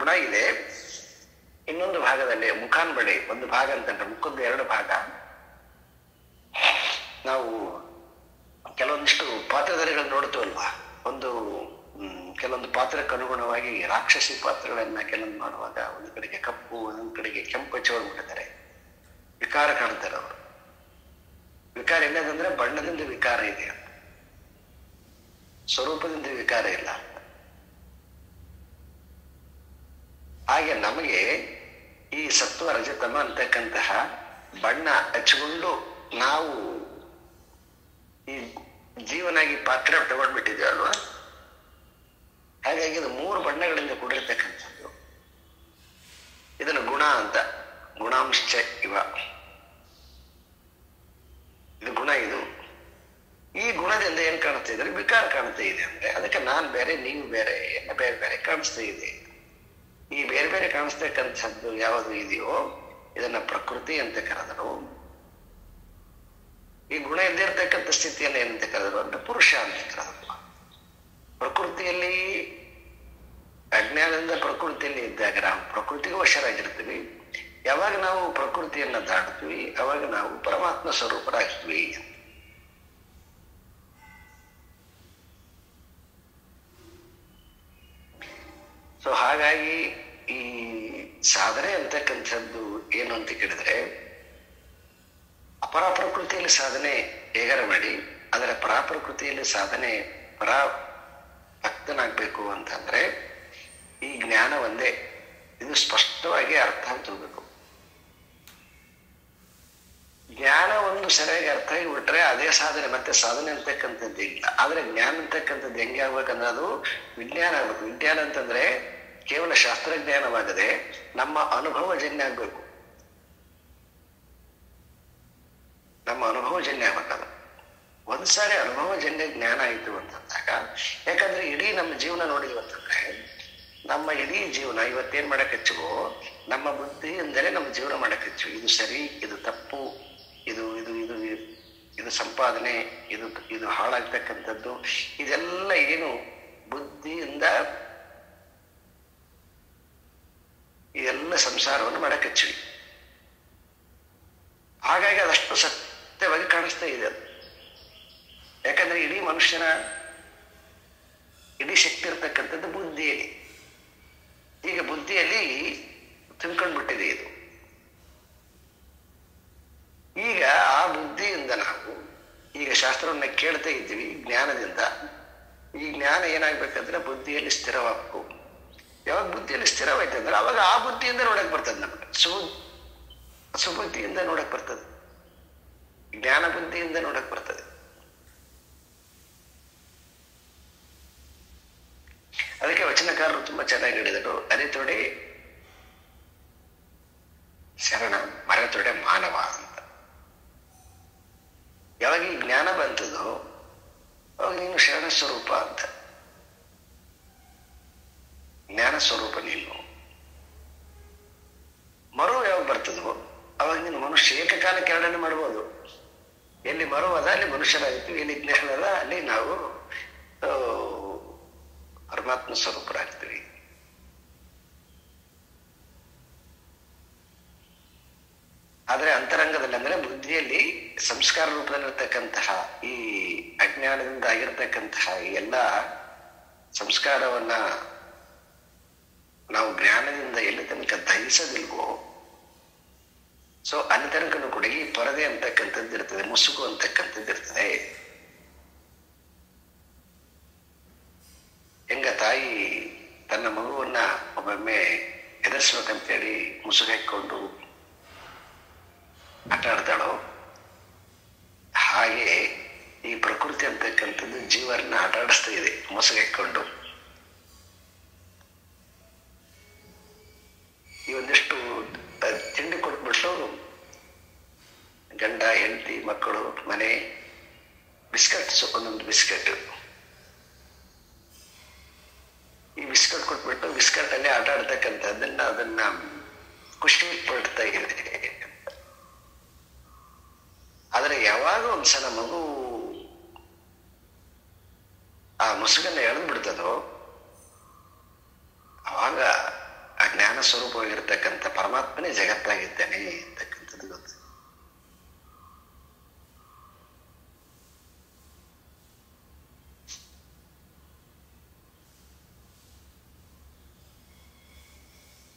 ಗುಣ ಇದೆ, ಇನ್ನೊಂದು ಭಾಗದಲ್ಲಿ ಮುಖಾನ್ಬಡಿ ಒಂದು ಭಾಗ ಅಂತಂದ್ರೆ ಮುಖದ ಎರಡು ಭಾಗ. ನಾವು ಕೆಲವೊಂದಿಷ್ಟು ಪಾತ್ರಧಾರಿಗಳು ನೋಡ್ತೀವಲ್ವಾ, ಕೆಲವೊಂದು ಪಾತ್ರಕ್ಕೆ ಅನುಗುಣವಾಗಿ ರಾಕ್ಷಸಿ ಪಾತ್ರಗಳನ್ನ ಕೆಲವೊಂದು ಮಾಡುವಾಗ ಒಂದು ಕಡೆಗೆ ಕಪ್ಪು, ಒಂದೊಂದು ಕಡೆಗೆ ಕೆಂಪು ಹಚ್ಚಿಬಿಟ್ಟಿದ್ದಾರೆ, ವಿಕಾರ ಕಾಣ್ತಾರೆ ಅವರು. ವಿಕಾರ ಎಲ್ಲದಂದ್ರೆ ಬಣ್ಣದಿಂದ ವಿಕಾರ ಇದೆ ಅಂತ, ಸ್ವರೂಪದಿಂದ ವಿಕಾರ ಇಲ್ಲ ಅಂತ. ಹಾಗೆ ನಮಗೆ ಈ ಸತ್ವ ರಜತಮ ಅಂತಕ್ಕಂತಹ ಬಣ್ಣ ಹಚ್ಚಿಕೊಂಡು ನಾವು ಈ ಜೀವನಾಗಿ ಪಾತ್ರ ತಗೊಂಡ್ಬಿಟ್ಟಿದ್ವಿ ಅಲ್ವಾ. ಹಾಗಾಗಿ ಇದು 3 ಬಣ್ಣಗಳಿಂದ ಕೂಡಿರ್ತಕ್ಕಂಥದ್ದು. ಇದನ್ನು ಗುಣ ಅಂತ, ಗುಣಾಂಶ ಇವ, ಇದು ಗುಣ. ಇದು ಈ ಗುಣದಿಂದ ಏನ್ ಕಾಣ್ತಾ ಇದ್ರೆ ವಿಕಾರ ಕಾಣ್ತಾ ಇದೆ ಅಂದ್ರೆ ಅದಕ್ಕೆ ನಾನ್ ಬೇರೆ, ನೀವು ಬೇರೆ, ಎಲ್ಲ ಬೇರೆ ಬೇರೆ ಕಾಣಿಸ್ತಾ ಇದೆ. ಈ ಬೇರೆ ಬೇರೆ ಕಾಣಿಸ್ತಕ್ಕಂಥದ್ದು ಯಾವುದು ಇದೆಯೋ ಇದನ್ನ ಪ್ರಕೃತಿ ಅಂತ ಕರೆದರು. ಈ ಗುಣ ಇಲ್ದಿರ್ತಕ್ಕಂಥ ಸ್ಥಿತಿಯನ್ನು ಏನಂತ ಕರೆದರು ಅಂದ್ರೆ ಪುರುಷ ಅಂತ ಕರೆದರು. ಪ್ರಕೃತಿಯಲ್ಲಿ ಅಜ್ಞಾನದಿಂದ ಪ್ರಕೃತಿಯಲ್ಲಿ ಇದ್ದಾಗ ನಾವು ಪ್ರಕೃತಿಗೂ ವಶರಾಗಿರ್ತೀವಿ. ಯಾವಾಗ ನಾವು ಪ್ರಕೃತಿಯನ್ನ ದಾಟ್ತೀವಿ ಅವಾಗ ನಾವು ಪರಮಾತ್ಮ ಸ್ವರೂಪರಾಗ್ತೀವಿ. ಸೊ ಹಾಗಾಗಿ ಈ ಸಾಧನೆ ಅಂತಕ್ಕಂಥದ್ದು ಏನು ಅಂತ ಕೇಳಿದ್ರೆ, ಅಪರ ಪ್ರಕೃತಿಯಲ್ಲಿ ಸಾಧನೆ ಹೇಗಾರ ಮಾಡಿ, ಅದರ ಪರಾಪ್ರಕೃತಿಯಲ್ಲಿ ಸಾಧನೆ ಭಕ್ತನಾಗ್ಬೇಕು ಅಂತಂದ್ರೆ ಈ ಜ್ಞಾನ ಒಂದೇ. ಇದು ಸ್ಪಷ್ಟವಾಗಿ ಅರ್ಥ ಆಗ್ತಿರ್ಬೇಕು. ಜ್ಞಾನ ಒಂದು ಸರಿಯಾಗಿ ಅರ್ಥ ಆಗಿಬಿಟ್ರೆ ಅದೇ ಸಾಧನೆ, ಮತ್ತೆ ಸಾಧನೆ ಅಂತಕ್ಕಂಥದ್ದು ಇಲ್ಲ. ಆದ್ರೆ ಜ್ಞಾನ ಅಂತಕ್ಕಂಥದ್ದು ಹೆಂಗೆ ಆಗ್ಬೇಕಂದ್ರೆ ಅದು ವಿಜ್ಞಾನ ಆಗ್ಬೇಕು. ವಿಜ್ಞಾನ ಅಂತಂದ್ರೆ ಕೇವಲ ಶಾಸ್ತ್ರಜ್ಞಾನವಾಗದೆ ನಮ್ಮ ಅನುಭವಜನ್ಯ ಆಗ್ಬೇಕು. ನಮ್ಮ ಅನುಭವಜನ್ಯ ಆಗ್ಬೇಕದು. ಒಂದ್ಸಾರಿ ಅನುಭವಜನ್ಯ ಜ್ಞಾನ ಆಯಿತು ಅಂತಂದಾಗ, ಯಾಕಂದ್ರೆ ಇಡೀ ನಮ್ಮ ಜೀವನ ನೋಡಿದ್ವಿ ಅಂತಂದ್ರೆ ನಮ್ಮ ಇಡೀ ಜೀವನ ಇವತ್ತೇನ್ ಮಾಡಕ್ ಹಚ್ಚುವೋ ನಮ್ಮ ಬುದ್ಧಿ ಅಂದರೆ ನಮ್ಮ ಜೀವನ ಮಾಡಕ್ ಹಚ್ಚು. ಇದು ಸರಿ, ಇದು ತಪ್ಪು, ಇದು ಇದು ಇದು ಇದು ಸಂಪಾದನೆ, ಇದು ಹಾಳಾಗ್ತಕ್ಕಂಥದ್ದು, ಇದೆಲ್ಲ ಏನು ಬುದ್ಧಿಯಿಂದ ಇದೆಲ್ಲ ಸಂಸಾರವನ್ನು ಮಾಡಕ್ ಹಚ್ಚಿವಿ. ಹಾಗಾಗಿ ಅದಷ್ಟು ಸತ್ಯವಾಗಿ ಕಾಣಿಸ್ತಾ ಇದೆ ಅದು. ಯಾಕಂದ್ರೆ ಇಡೀ ಮನುಷ್ಯನ ಇಡೀ ಶಕ್ತಿ ಇರ್ತಕ್ಕಂಥದ್ದು ಬುದ್ಧಿಯಲ್ಲಿ. ಈಗ ಬುದ್ಧಿಯಲ್ಲಿ ತಿಳ್ಕೊಂಡ್ಬಿಟ್ಟಿದೆ ಇದು. ಈಗ ಆ ಬುದ್ಧಿಯಿಂದ ನಾವು ಈಗ ಶಾಸ್ತ್ರವನ್ನ ಕೇಳ್ತಾ ಇದ್ದೀವಿ ಜ್ಞಾನದಿಂದ. ಈ ಜ್ಞಾನ ಏನಾಗ್ಬೇಕಂದ್ರೆ ಬುದ್ಧಿಯಲ್ಲಿ ಸ್ಥಿರವಾಗಬೇಕು. ಯಾವಾಗ ಬುದ್ಧಿಯಲ್ಲಿ ಸ್ಥಿರವಾಯ್ತು ಅಂದ್ರೆ ಅವಾಗ ಆ ಬುದ್ಧಿಯಿಂದ ನೋಡಕ್ ಬರ್ತದೆ, ನಮಗೆ ಸುಬುದ್ಧಿಯಿಂದ ನೋಡಕ್ ಬರ್ತದೆ, ಜ್ಞಾನ ಬುದ್ಧಿಯಿಂದ ನೋಡಕ್ ಬರ್ತದೆ. ಅದಕ್ಕೆ ವಚನಕಾರರು ತುಂಬಾ ಚೆನ್ನಾಗಿ ಹೇಳಿದರು, ಅರಿತೊಡೆ ಶರಣ, ಮರೆತೊಡೆ ಮಾನವ ಅಂತ. ಯಾವಾಗ ಈ ಜ್ಞಾನ ಬಂತದೋ ಅವಾಗ ನೀನು ಶರಣ ಸ್ವರೂಪ ಅಂತ, ಜ್ಞಾನ ಸ್ವರೂಪ ನೀನು. ಮರು ಯಾವಾಗ ಬರ್ತದೋ ಅವಾಗ ನೀನು ಮನುಷ್ಯ ಏಕಕಾಲಕ್ಕೆ ಎರಡನೇ ಮಾಡ್ಬೋದು. ಎಲ್ಲಿ ಮರು ಅದ ಅಲ್ಲಿ ಮನುಷ್ಯರಾಗ್ತೀವಿ, ಎಲ್ಲಿ ಜ್ಞಾನ ಅದ ಅಲ್ಲಿ ನಾವು ಪರಮಾತ್ಮ ಸ್ವರೂಪರಾಗ್ತೀವಿ. ಆದ್ರೆ ಅಂತರಂಗದಲ್ಲಿ ಅಂದ್ರೆ ಬುದ್ಧಿಯಲ್ಲಿ ಸಂಸ್ಕಾರ ರೂಪದಲ್ಲಿರ್ತಕ್ಕಂತಹ ಈ ಅಜ್ಞಾನದಿಂದ ಆಗಿರ್ತಕ್ಕಂತಹ ಈ ಎಲ್ಲ ಸಂಸ್ಕಾರವನ್ನ ನಾವು ಜ್ಞಾನದಿಂದ ಎಲ್ಲಿ ತನಕ ದಹಿಸದಿಲ್ವೋ, ಸೊ ಅಲ್ಲಿ ತನಕನೂ ಕೂಡ ಈ ಪರದೆ ಅಂತಕ್ಕಂಥದ್ದು ಇರ್ತದೆ, ಮುಸುಕು ಅಂತಕ್ಕಂಥದ್ದು ಇರ್ತದೆ. ಹೆಂಗ ತಾಯಿ ತನ್ನ ಮಗುವನ್ನ ಒಮ್ಮೊಮ್ಮೆ ಎದುರಿಸ್ಬೇಕಂತೇಳಿ ಮುಸುಕು ಹಾಕೊಂಡು ಆಟ ಆಡ್ತಾಳೋ, ಹಾಗೆ ಈ ಪ್ರಕೃತಿ ಅಂತಕ್ಕಂಥದ್ದು ಜೀವನ ಆಟ ಆಡಿಸ್ತಾ ಇದೆ ಮುಸುಕು ಹಾಕೊಂಡು. ಈ ಒಂದಿಷ್ಟು ತಿಂಡಿ ಕೊಟ್ಬಿಟ್ಟು ಗಂಡ ಹೆಂಡತಿ ಮಕ್ಕಳು ಮನೆ ಬಿಸ್ಕಟ್ಸ್, ಒಂದೊಂದು ಬಿಸ್ಕೆಟ್, ಈ ಬಿಸ್ಕಟ್ ಕೊಟ್ಬಿಟ್ಟು ಬಿಸ್ಕಟ್ ಅಲ್ಲಿ ಆಟ ಆಡ್ತಕ್ಕಂಥದ್ದನ್ನ ಅದನ್ನ ಖುಷಿ ಪಡ್ತಾ ಇದೆ. ಆದ್ರೆ ಯಾವಾಗ ಒಂದ್ಸಲ ಮಗು ಆ ಮುಸುಗನ್ನ ಎಳೆದು ಬಿಡ್ತದೋ ಅವಾಗ ಆ ಜ್ಞಾನ ಸ್ವರೂಪವಾಗಿರ್ತಕ್ಕಂಥ ಪರಮಾತ್ಮನೇ ಜಗತ್ತಾಗಿದ್ದಾನೆ ಅಂತಕ್ಕಂಥದ್ದು ಗೊತ್ತು.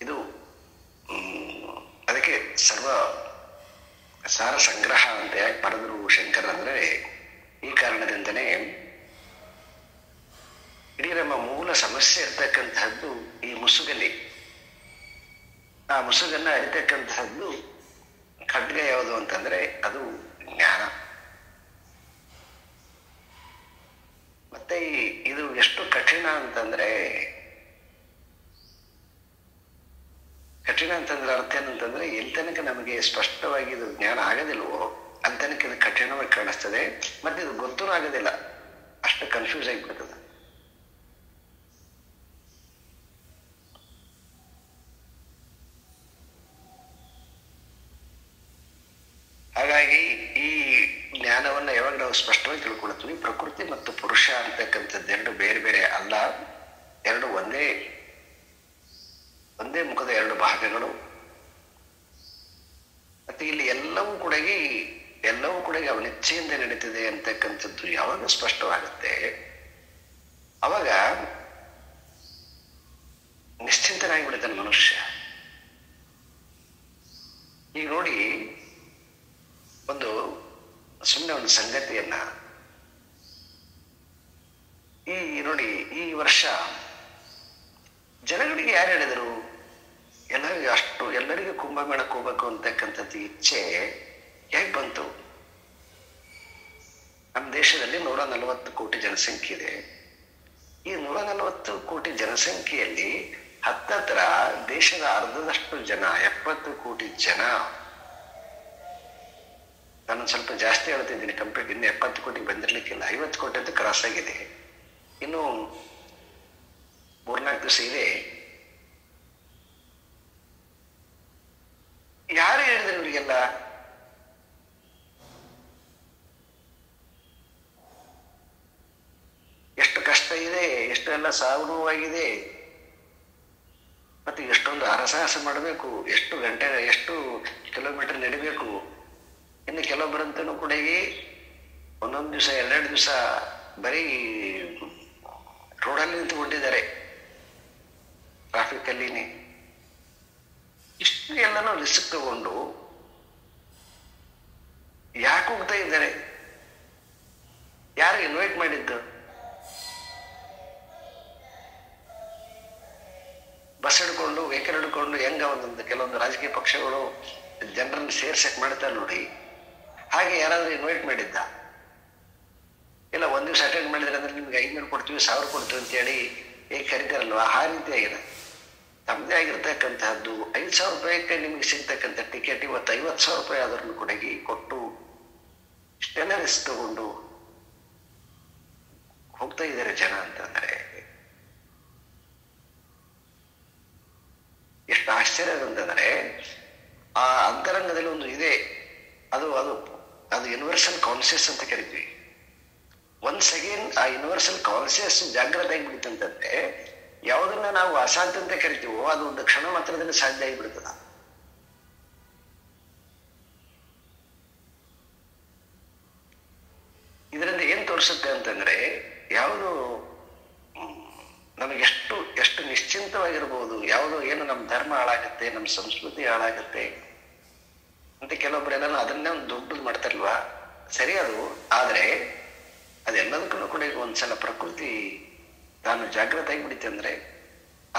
ಇದು ಅದಕ್ಕೆ ಸರ್ವ ಸಾರ ಸಂಗ್ರಹ ಅಂತ ಯಾಕೆ ಬರೆದ್ರು ಶಂಕರ ಅಂದ್ರೆ ಈ ಕಾರಣದಿಂದನೇ ಇಡೀ ನಮ್ಮ ಮೂಲ ಸಮಸ್ಯೆ ಇರ್ತಕ್ಕಂತಹದ್ದು ಈ ಮುಸುಗಲ್ಲಿ. ಆ ಮುಸುಗನ್ನ ಅರಿತಕ್ಕಂತಹದ್ದು ಖಡ್ಗ ಯಾವುದು ಅಂತಂದ್ರೆ ಅದು ಜ್ಞಾನ. ಮತ್ತೆ ಇದು ಎಷ್ಟು ಕಠಿಣ ಅಂತಂದ್ರೆ ಅರ್ಥ ಏನಂತಂದ್ರೆ ಎಲ್ಲಿ ತನಕ ನಮಗೆ ಸ್ಪಷ್ಟವಾಗಿ ಇದು ಜ್ಞಾನ ಆಗದಿಲ್ವೋ ಅಲ್ಲಿ ತನಕ ಇದು ಕಠಿಣವಾಗಿ ಕಾಣಿಸ್ತದೆ, ಮತ್ತೆ ಇದು ಗೊತ್ತೂ ಆಗೋದಿಲ್ಲ, ಅಷ್ಟು ಕನ್ಫ್ಯೂಸ್ ಆಗಿಬಿಡ್ತದೆ. ಹಾಗಾಗಿ ಈ ಜ್ಞಾನವನ್ನ ಯಾವಾಗ ನಾವು ಸ್ಪಷ್ಟವಾಗಿ ತಿಳ್ಕೊಳ್ತೀವಿ, ಪ್ರಕೃತಿ ಮತ್ತು ಪುರುಷ ಅಂತಕ್ಕಂಥದ್ದು ಎರಡು ಬೇರೆ ಬೇರೆ ಅಲ್ಲ, ಎರಡು ಒಂದೇ ಮುಖದ ಎರಡು ಭಾಗಗಳು. ಮತ್ತೆ ಇಲ್ಲಿ ಎಲ್ಲವೂ ಕೂಡ ಅವನಿಚ್ಛೆಯಿಂದ ನಡೀತಿದೆ ಅಂತಕ್ಕಂಥದ್ದು ಯಾವಾಗ ಸ್ಪಷ್ಟವಾಗುತ್ತೆ ಅವಾಗ ನಿಶ್ಚಿಂತನಾಗಿಬಿಡ್ತಾನೆ ಮನುಷ್ಯ. ಈಗ ನೋಡಿ, ಸುಮ್ಮನೆ ಒಂದು ಸಂಗತಿಯನ್ನ ನೋಡಿ, ಈ ವರ್ಷ ಜನಗಳಿಗೆ ಯಾರು ಹೇಳಿದರು ಎಲ್ಲರಿಗೂ ಕುಂಭಮೇಳಕ್ಕೆ ಹೋಗ್ಬೇಕು ಅಂತಕ್ಕಂಥದ್ದು ಇಚ್ಛೆ ಹೇಗೆ ಬಂತು? ನಮ್ಮ ದೇಶದಲ್ಲಿ 140 ಕೋಟಿ ಜನಸಂಖ್ಯೆ ಇದೆ. ಈ 140 ಕೋಟಿ ಜನಸಂಖ್ಯೆಯಲ್ಲಿ ಹತ್ತತ್ರ ದೇಶದ ಅರ್ಧದಷ್ಟು ಜನ, 70 ಕೋಟಿ ಜನ, ನಾನು ಸ್ವಲ್ಪ ಜಾಸ್ತಿ ಹೇಳ್ತಿದ್ದೀನಿ ಕಂಪೇರ್, ಇನ್ನು 70 ಕೋಟಿ ಬಂದಿರ್ಲಿಕ್ಕಿಲ್ಲ, 50 ಕೋಟಿ ಅಂತ ಕ್ರಾಸ್ ಆಗಿದೆ, ಇನ್ನು 3-4 ದಿವಸ ಇದೆ. ಯಾರು ಹೇಳಿದ್ರು ಇವರಿಗೆಲ್ಲ? ಎಷ್ಟು ಕಷ್ಟ ಇದೆ, ಎಷ್ಟು ಎಲ್ಲ ಸಾವು ನೋವಾಗಿದೆ, ಮತ್ತೆ ಎಷ್ಟೊಂದು ಹರಸಾಹಸ ಮಾಡಬೇಕು, ಎಷ್ಟು ಕಿಲೋಮೀಟರ್ ನಡಿಬೇಕು. ಇನ್ನು ಕೆಲವೊಬ್ಬರಂತೂ ಕೂಡ ಒಂದೊಂದು ದಿವಸ 2 ದಿವಸ ಬರೀ ರೋಡಲ್ಲಿ ನಿಂತುಕೊಂಡಿದ್ದಾರೆ, ಟ್ರಾಫಿಕ್ ಅಲ್ಲಿನೇ. ಇಷ್ಟು ಎಲ್ಲನೂ ರಿಸ್ಕ್ ತಗೊಂಡು ಯಾಕೆ ಹೋಗ್ತಾ ಇದ್ದಾರೆ? ಯಾರು ಇನ್ವೈಟ್ ಮಾಡಿದ್ದು? ಬಸ್ ಹಿಡ್ಕೊಂಡು, ವೆಹಿಕಲ್ ಹಿಡ್ಕೊಂಡು ಹೆಂಗ ಕೆಲವೊಂದು ರಾಜಕೀಯ ಪಕ್ಷಗಳು ಜನರನ್ನು ಸೇರ್ಸಕ್ ಮಾಡ್ತಾರೆ ನೋಡಿ, ಹಾಗೆ ಯಾರಾದ್ರೂ ಇನ್ವೈಟ್ ಮಾಡಿದ್ದ? ಇಲ್ಲ, 1 ದಿವಸ ಅಟೆಂಡ್ ಮಾಡಿದ್ರೆ ಅಂದ್ರೆ ನಿಮ್ಗೆ 500 ಕೊಡ್ತೀವಿ, 1000 ಕೊಡ್ತೀವಿ ಅಂತೇಳಿ ಕರಿತಾರಲ್ವಾ? ಆ ರೀತಿ ಆಗಿದೆ. ತಮ್ಮದೇ ಆಗಿರ್ತಕ್ಕಂತಹದ್ದು 5,000 ರೂಪಾಯಿಗೆ ನಿಮ್ಗೆ ಸಿಗ್ತಕ್ಕಂಥ ಟಿಕೆಟ್ ಇವತ್ತು 50,000 ರೂಪಾಯಿ ಆದ್ರೂ ಕೂಡ ಕೊಟ್ಟು ಇಷ್ಟೆಲ್ಲ ರಿಸ್ಕ್ ತಗೊಂಡು ಹೋಗ್ತಾ ಇದ್ದಾರೆ ಜನ ಅಂತಂದ್ರೆ ಎಷ್ಟು ಆಶ್ಚರ್ಯ ಅಂತಂದ್ರೆ, ಆ ಅಂತರಂಗದಲ್ಲಿ ಒಂದು ಇದೆ, ಅದು ಅದು ಅದು ಯೂನಿವರ್ಸಲ್ ಕಾನ್ಸಿಯಸ್ ಅಂತ ಕರಿತೀವಿ. ಒನ್ಸ್ ಅಗೇನ್ ಆ ಯೂನಿವರ್ಸಲ್ ಕಾನ್ಸಿಯಸ್ ಜಾಗೃತ ಆಗಿಬಿಡುತ್ತಂತಂದ್ರೆ ಯಾವುದನ್ನ ನಾವು ಅಸಾಧ್ಯ ಅಂತ ಕರಿತೀವೋ ಅದು ಒಂದು ಕ್ಷಣ ಮಾತ್ರದಲ್ಲಿ ಸಾಧ್ಯ ಆಗಿಬಿಡ್ತದ. ಇದರಿಂದ ಏನ್ ತೋರಿಸುತ್ತೆ ಅಂತಂದ್ರೆ, ಯಾವುದು ನಮಗೆಷ್ಟು ಎಷ್ಟು ನಿಶ್ಚಿಂತವಾಗಿರ್ಬೋದು. ಯಾವುದೋ ಏನು ನಮ್ಮ ಧರ್ಮ ಹಾಳಾಗತ್ತೆ, ನಮ್ಮ ಸಂಸ್ಕೃತಿ ಹಾಳಾಗತ್ತೆ ಅಂತ ಕೆಲವೊಬ್ಬರೆಲ್ಲ ಅದನ್ನೇ ಒಂದು ದೊಡ್ಡದು ಮಾಡ್ತಾರಲ್ವಾ, ಸರಿ ಅದು. ಆದ್ರೆ ಅದೆಲ್ಲದಕ್ಕೂ ಕೂಡ ಈಗ ಒಂದ್ಸಲ ಪ್ರಕೃತಿ ತಾನು ಜಾಗೃತ ಆಗಿಬಿಡುತ್ತೆ ಅಂದ್ರೆ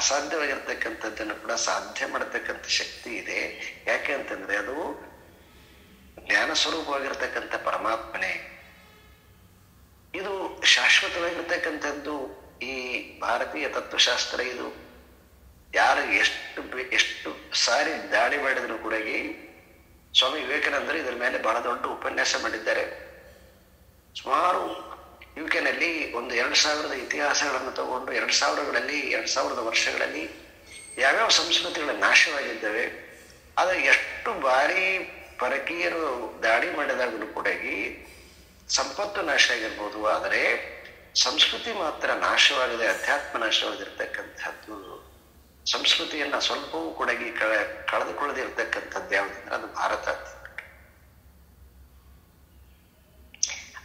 ಅಸಾಧ್ಯವಾಗಿರ್ತಕ್ಕಂಥದ್ದನ್ನು ಕೂಡ ಸಾಧ್ಯ ಮಾಡತಕ್ಕಂಥ ಶಕ್ತಿ ಇದೆ. ಯಾಕೆ ಅಂತಂದ್ರೆ ಅದು ಜ್ಞಾನ ಸ್ವರೂಪವಾಗಿರ್ತಕ್ಕಂಥ ಪರಮಾತ್ಮನೇ. ಇದು ಶಾಶ್ವತವಾಗಿರ್ತಕ್ಕಂಥದ್ದು. ಈ ಭಾರತೀಯ ತತ್ವಶಾಸ್ತ್ರ ಇದು ಯಾರು ಎಷ್ಟು ಸಾರಿ ದಾಳಿ ಮಾಡಿದ್ರು ಕೂಡ ಸ್ವಾಮಿ ವಿವೇಕಾನಂದರು ಇದರ ಮೇಲೆ ಬಹಳ ದೊಡ್ಡ ಉಪನ್ಯಾಸ ಮಾಡಿದ್ದಾರೆ. ಸುಮಾರು ಯುಕೆನಲ್ಲಿ ಒಂದು 2000 ಇತಿಹಾಸಗಳನ್ನು ತಗೊಂಡು 2000 ವರ್ಷಗಳಲ್ಲಿ ಯಾವ್ಯಾವ ಸಂಸ್ಕೃತಿಗಳ ನಾಶವಾಗಿದ್ದಾವೆ, ಆದ್ರೆ ಎಷ್ಟು ಬಾರಿ ಪರಕೀಯರು ದಾಳಿ ಮಾಡಿದಾಗಲೂ ಕೂಡ ಸಂಪತ್ತು ನಾಶ ಆಗಿರ್ಬೋದು, ಆದರೆ ಸಂಸ್ಕೃತಿ ಮಾತ್ರ ನಾಶವಾಗದೆ ಅಧ್ಯಾತ್ಮ ನಾಶವಾಗಿರ್ತಕ್ಕಂಥದ್ದು. ಸಂಸ್ಕೃತಿಯನ್ನ ಸ್ವಲ್ಪವೂ ಕೂಡ ಕಳೆದುಕೊಳ್ಳದಿರ್ತಕ್ಕಂಥದ್ದು ಯಾವುದಂದ್ರೆ ಅದು ಭಾರತ.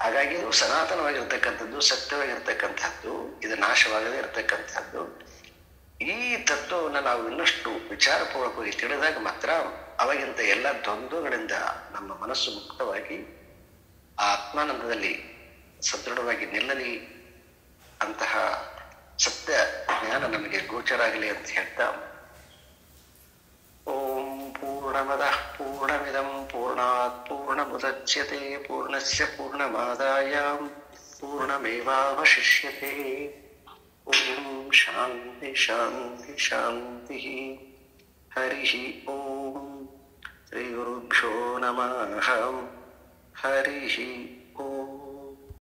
ಹಾಗಾಗಿ ಇದು ಸನಾತನವಾಗಿರ್ತಕ್ಕಂಥದ್ದು, ಸತ್ಯವಾಗಿರ್ತಕ್ಕಂಥದ್ದು, ಇದು ನಾಶವಾಗದೇ ಇರತಕ್ಕಂಥದ್ದು. ಈ ತತ್ವವನ್ನು ನಾವು ಇನ್ನಷ್ಟು ವಿಚಾರಪೂರ್ವಕವಾಗಿ ತಿಳಿದಾಗ ಮಾತ್ರ ಅವಾಗಿಂತ ಎಲ್ಲ ದ್ವಂದ್ವಗಳಿಂದ ನಮ್ಮ ಮನಸ್ಸು ಮುಕ್ತವಾಗಿ ಆ ಆತ್ಮಾನಂದದಲ್ಲಿ ಸದೃಢವಾಗಿ ನಿಲ್ಲಲಿ, ಅಂತಹ ಸತ್ಯ ಜ್ಞಾನ ನಮಗೆ ಗೋಚರ ಆಗಲಿ ಅಂತ ಹೇಳ್ತಾ, ಓಂ ಪೂರ್ಣಮದಃ ಪೂರ್ಣಮಿದಂ ಪೂರ್ಣಾತ್ ಪೂರ್ಣಮುದಚ್ಯತೆ ಪೂರ್ಣಸ್ಯ ಪೂರ್ಣಮಾದಾಯ ಪೂರ್ಣಮೇವಾವಶಿಷ್ಯತೆ. ಓಂ ಶಾಂತಿ ಶಾಂತಿ ಶಾಂತಿ. ಹರಿ ಓಂ ಶ್ರೀ ಗುರುಭ್ಯೋ ನಮಃ. ಹರಿ